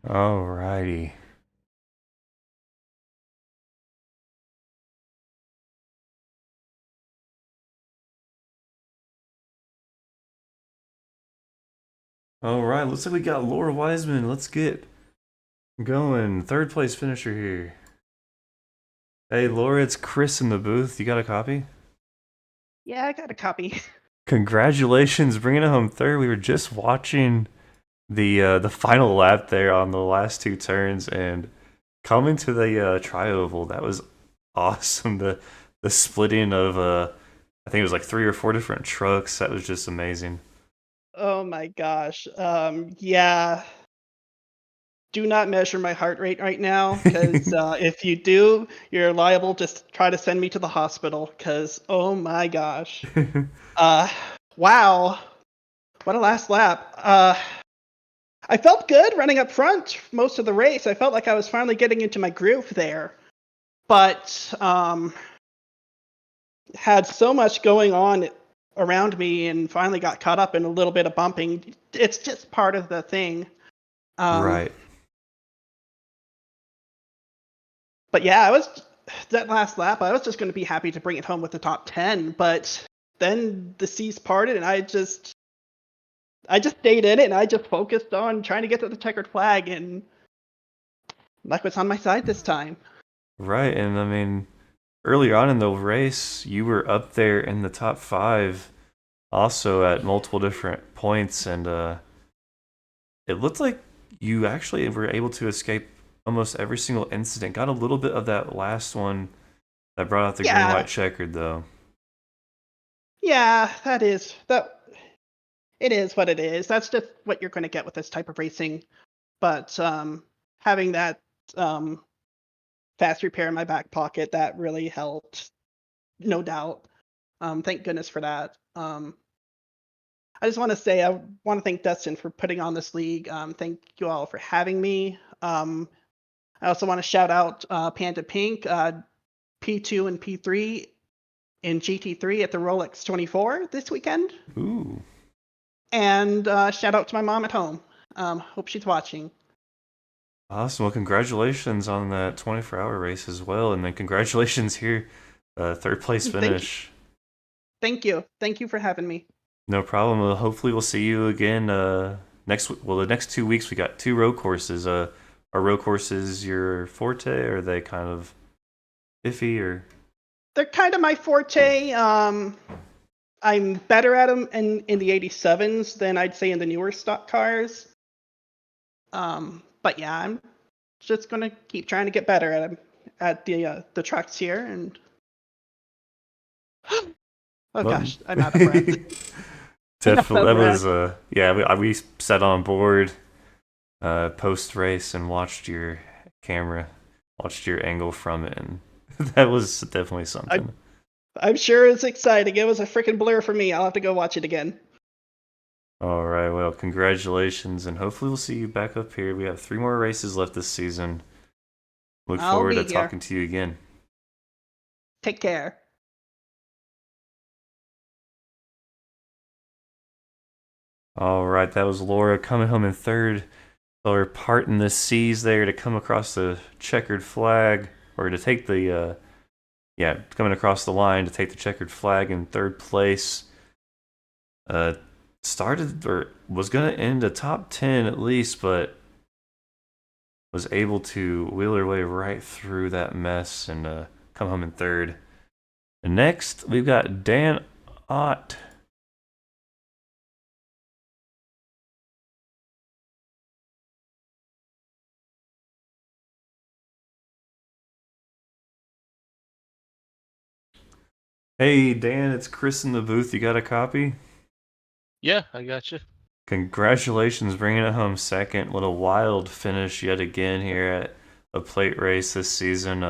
Alrighty. Alright, looks like we got Laura Wiseman. Let's get going. Third place finisher here. Hey, Laura, it's Chris in the booth. You got a copy? Yeah, I got a copy. Congratulations, bringing it home third. We were just watching the final lap there on the last two turns and coming to the tri-oval. That was awesome. The splitting of I think it was like 3 or 4 different trucks. That was just amazing. Oh my gosh. Yeah. Do not measure my heart rate right now, because if you do, you're liable to try to send me to the hospital. Because oh my gosh. Wow. What a last lap. I felt good running up front most of the race. I felt like I was finally getting into my groove there, but had so much going on around me and finally got caught up in a little bit of bumping. It's just part of the thing. Right. But yeah, that last lap, I was just going to be happy to bring it home with the top 10, but then the seas parted and I just stayed in it and I just focused on trying to get to the checkered flag, and luck was on my side this time. Right, and I mean, earlier on in the race, you were up there in the top 5 also at multiple different points, and it looked like you actually were able to escape almost every single incident. Got a little bit of that last one that brought out the green white checkered though. Yeah, it is what it is. That's just what you're going to get with this type of racing. But having that fast repair in my back pocket, that really helped, no doubt. Thank goodness for that. I just want to say I want to thank Dustin for putting on this league. Thank you all for having me. I also want to shout out Panda Pink, P2 and P3 in GT3 at the Rolex 24 this weekend. Ooh. And shout out to my mom at home. Hope she's watching. Awesome. Well, congratulations on that 24-hour race as well, and then congratulations here, third place finish. Thank you. Thank you for having me. No problem. Well, hopefully we'll see you again next. Well, the next 2 weeks we got 2 road courses. Are road courses your forte? Or are they kind of iffy? Or they're kind of my forte. I'm better at them in the 87s than I'd say in the newer stock cars. But yeah, I'm just gonna keep trying to get better at them at the trucks here. And gosh, I'm out of breath. Definitely, that was yeah. We sat on board post race and watched your camera, watched your angle from it, and that was definitely something. I'm sure it's exciting. It was a freaking blur for me. I'll have to go watch it again. All right, well, congratulations, and hopefully we'll see you back up here. We have 3 more races left this season. Look forward to talking to you again. Take care. All right, that was Laura coming home in third. Or parting the seas there to come across the checkered flag, or to take the, coming across the line to take the checkered flag in third place. Started, or was going to end a top 10 at least, but was able to wheel her way right through that mess and come home in third. And next, we've got Dan Ott. Hey, Dan, it's Chris in the booth. You got a copy? Yeah, I got you. Congratulations bringing it home second. What a wild finish yet again here at a plate race this season.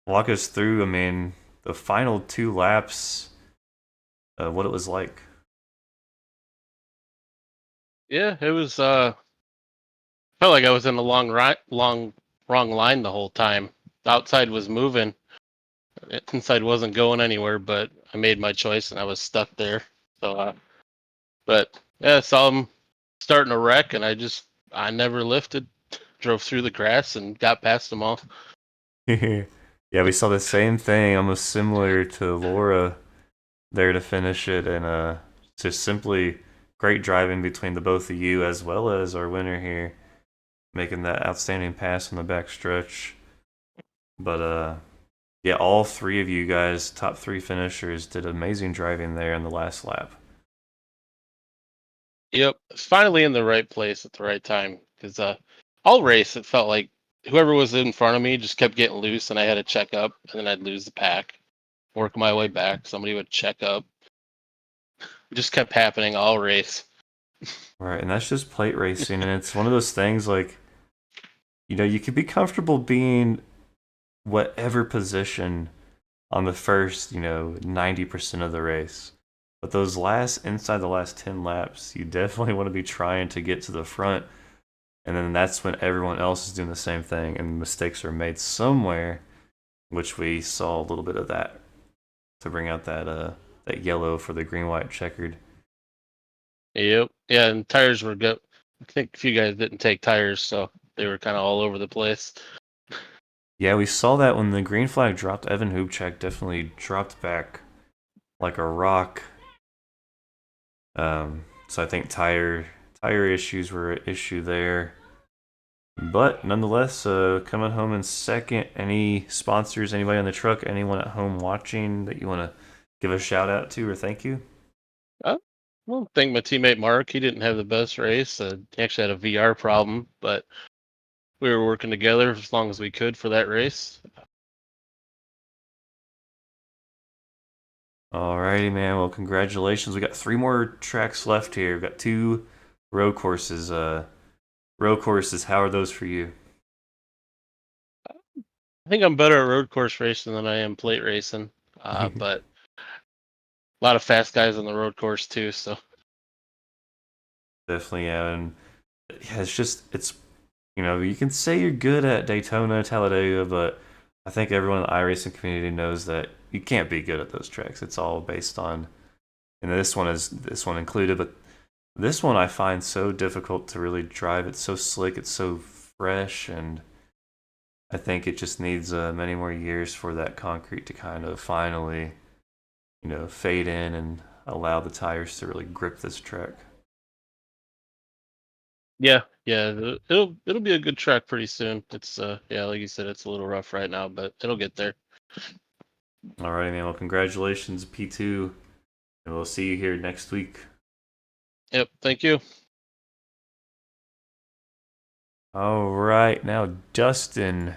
Walk us through, I mean, the final 2 laps, what it was like. Yeah, it was. Felt like I was in a wrong line the whole time. The outside was moving, inside wasn't going anywhere. But I made my choice and I was stuck there. So, but yeah, I saw him starting to wreck, and I never lifted. Drove through the grass and got past them all. Yeah, we saw the same thing, almost similar to Laura there to finish it, and just simply great driving between the both of you as well as our winner here, making that outstanding pass on the back stretch. But yeah, all three of you guys, top three finishers, did amazing driving there in the last lap. Yep, finally in the right place at the right time. Because all race, it felt like whoever was in front of me just kept getting loose, and I had to check up, and then I'd lose the pack, work my way back. Somebody would check up. It just kept happening all race. Right, and that's just plate racing, and it's one of those things like, you could be comfortable being whatever position on the first, 90% of the race. But those inside the last 10 laps, you definitely want to be trying to get to the front. And then that's when everyone else is doing the same thing and mistakes are made somewhere, which we saw a little bit of that to bring out that yellow for the green, white, checkered. Yep. Yeah, and tires were good. I think a few guys didn't take tires, so they were kind of all over the place. Yeah, we saw that when the green flag dropped. Evan Hubchak definitely dropped back like a rock. So I think tire issues were an issue there. But nonetheless, coming home in second. Any sponsors, anybody on the truck, anyone at home watching that you want to give a shout out to or thank you? Well, thank my teammate Mark. He didn't have the best race. He actually had a VR problem, but we were working together as long as we could for that race. Alrighty, man. Well, congratulations. We got 3 more tracks left here. We've got 2 road courses. Road courses, how are those for you? I think I'm better at road course racing than I am plate racing, but a lot of fast guys on the road course too. So Definitely, yeah. And yeah, it's you can say you're good at Daytona, Talladega, but I think everyone in the iRacing community knows that you can't be good at those tracks. It's all based on, and this one included, but this one I find so difficult to really drive. It's so slick, it's so fresh, and I think it just needs many more years for that concrete to kind of finally, fade in and allow the tires to really grip this track. yeah, it'll be a good track pretty soon. It's yeah, like you said, it's a little rough right now, but it'll get there. Alrighty, man. Well, congratulations, P2, and we'll see you here next week. Yep, thank you. All right, now Dustin.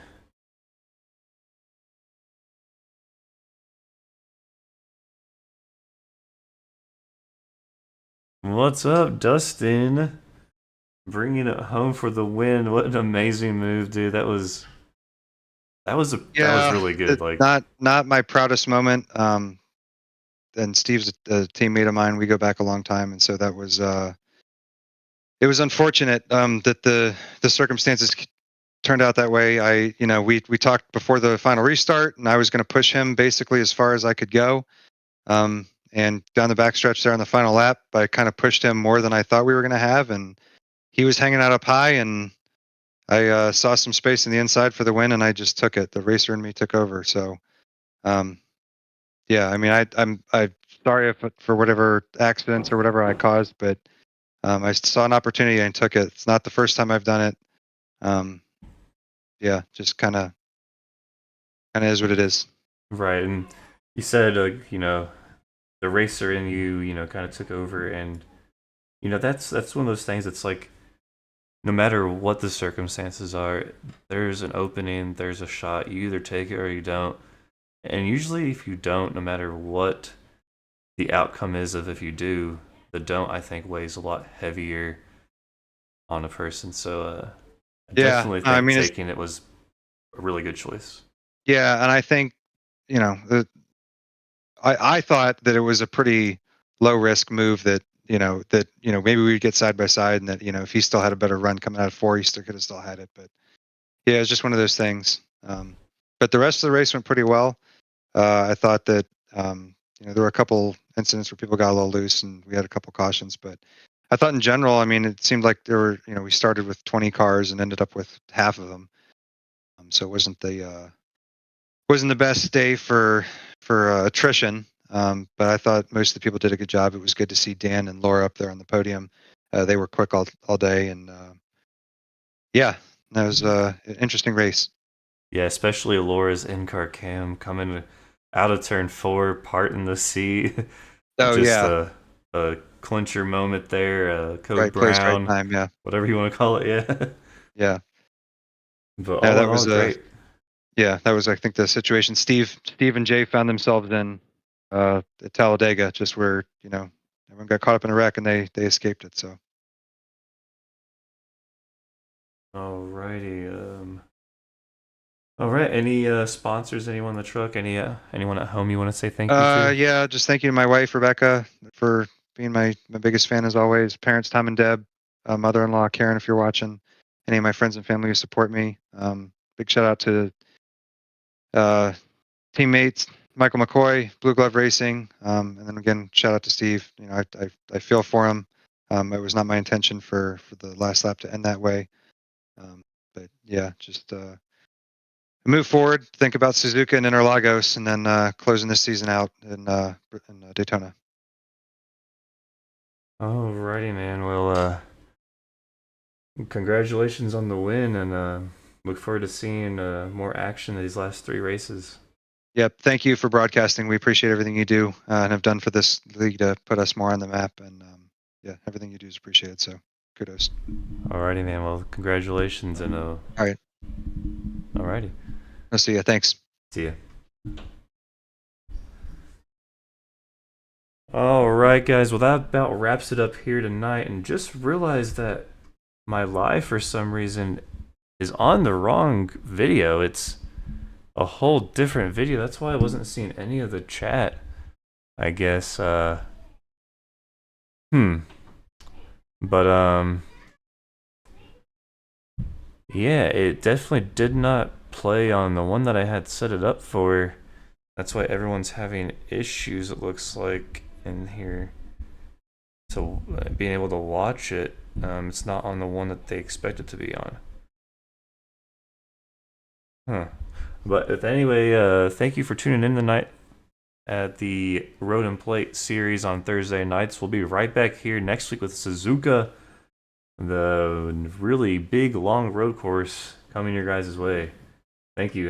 What's up, Dustin? Bringing it home for the win. What an amazing move, dude. That was really good. Like, not my proudest moment. And Steve's a teammate of mine. We go back a long time, and so that was it was unfortunate that the circumstances turned out that way. We talked before the final restart, and I was going to push him basically as far as I could go. And down the backstretch there on the final lap, I kind of pushed him more than I thought we were going to have, and he was hanging out up high, and I saw some space in the inside for the win, and I just took it. The racer in me took over. So, yeah, I mean, I'm sorry for whatever accidents or whatever I caused, but I saw an opportunity and took it. It's not the first time I've done it. yeah, just kind of is what it is. Right, and you said, you know, the racer in you, you know, kind of took over, and you know, that's one of those things that's like, no matter what the circumstances are, there's an opening, there's a shot. You either take it or you don't. And usually, if you don't, no matter what the outcome is of if you do, the don't, I think, weighs a lot heavier on a person. So, I Yeah, definitely I think mean, it's taking it was a really good choice. yeah, and I think you know, I thought that it was a pretty low risk move that maybe we'd get side by side, and that if he still had a better run coming out of 4, he still could have still had it. But yeah, it was just one of those things. But the rest of the race went pretty well. I thought that there were a couple incidents where people got a little loose, and we had a couple cautions. But I thought in general, I mean, it seemed like there were we started with 20 cars and ended up with half of them. So it wasn't the best day for attrition. But I thought most of the people did a good job. It was good to see Dan and Laura up there on the podium. They were quick all day, and yeah, that was an interesting race. Yeah, especially Laura's in-car cam coming out of turn 4, parting the sea. Oh Just yeah, a clincher moment there. Code right place, right Brown, time. Yeah, whatever you want to call it. Yeah, yeah, but yeah. all That in all, was great. yeah, that was I think the situation Steve and Jay found themselves in at Talladega, just where everyone got caught up in a wreck and they escaped it. So Alrighty. All right. Any sponsors? Anyone in the truck? Anyone at home you want to say thank you to? yeah, just thank you to my wife Rebecca for being my biggest fan as always. Parents Tom and Deb, mother-in-law Karen, if you're watching. Any of my friends and family who support me. Big shout out to teammates Michael McCoy, Blue Glove Racing, and then again shout out to Steve. I feel for him. It was not my intention for the last lap to end that way. But yeah, just move forward, think about Suzuka and Interlagos, and then closing this season out in Daytona. Alrighty, man. Well, congratulations on the win, and look forward to seeing more action in these last 3 races. Yep. Thank you for broadcasting. We appreciate everything you do and have done for this league to put us more on the map. And yeah, everything you do is appreciated. So kudos. Alrighty, man. Well, congratulations, and All right. alrighty. I'll see you. Thanks. See ya. Alright, guys. Well, that about wraps it up here tonight. And just realized that my live, for some reason, is on the wrong video. It's a whole different video. That's why I wasn't seeing any of the chat, I guess. But, yeah, it definitely did not play on the one that I had set it up for. That's why everyone's having issues, it looks like, in here. So, being able to watch it, it's not on the one that they expect it to be on. Huh. But if anyway, thank you for tuning in tonight at the Road and Plate series on Thursday nights. We'll be right back here next week with Suzuka, the really big, long road course coming your guys' way. Thank you.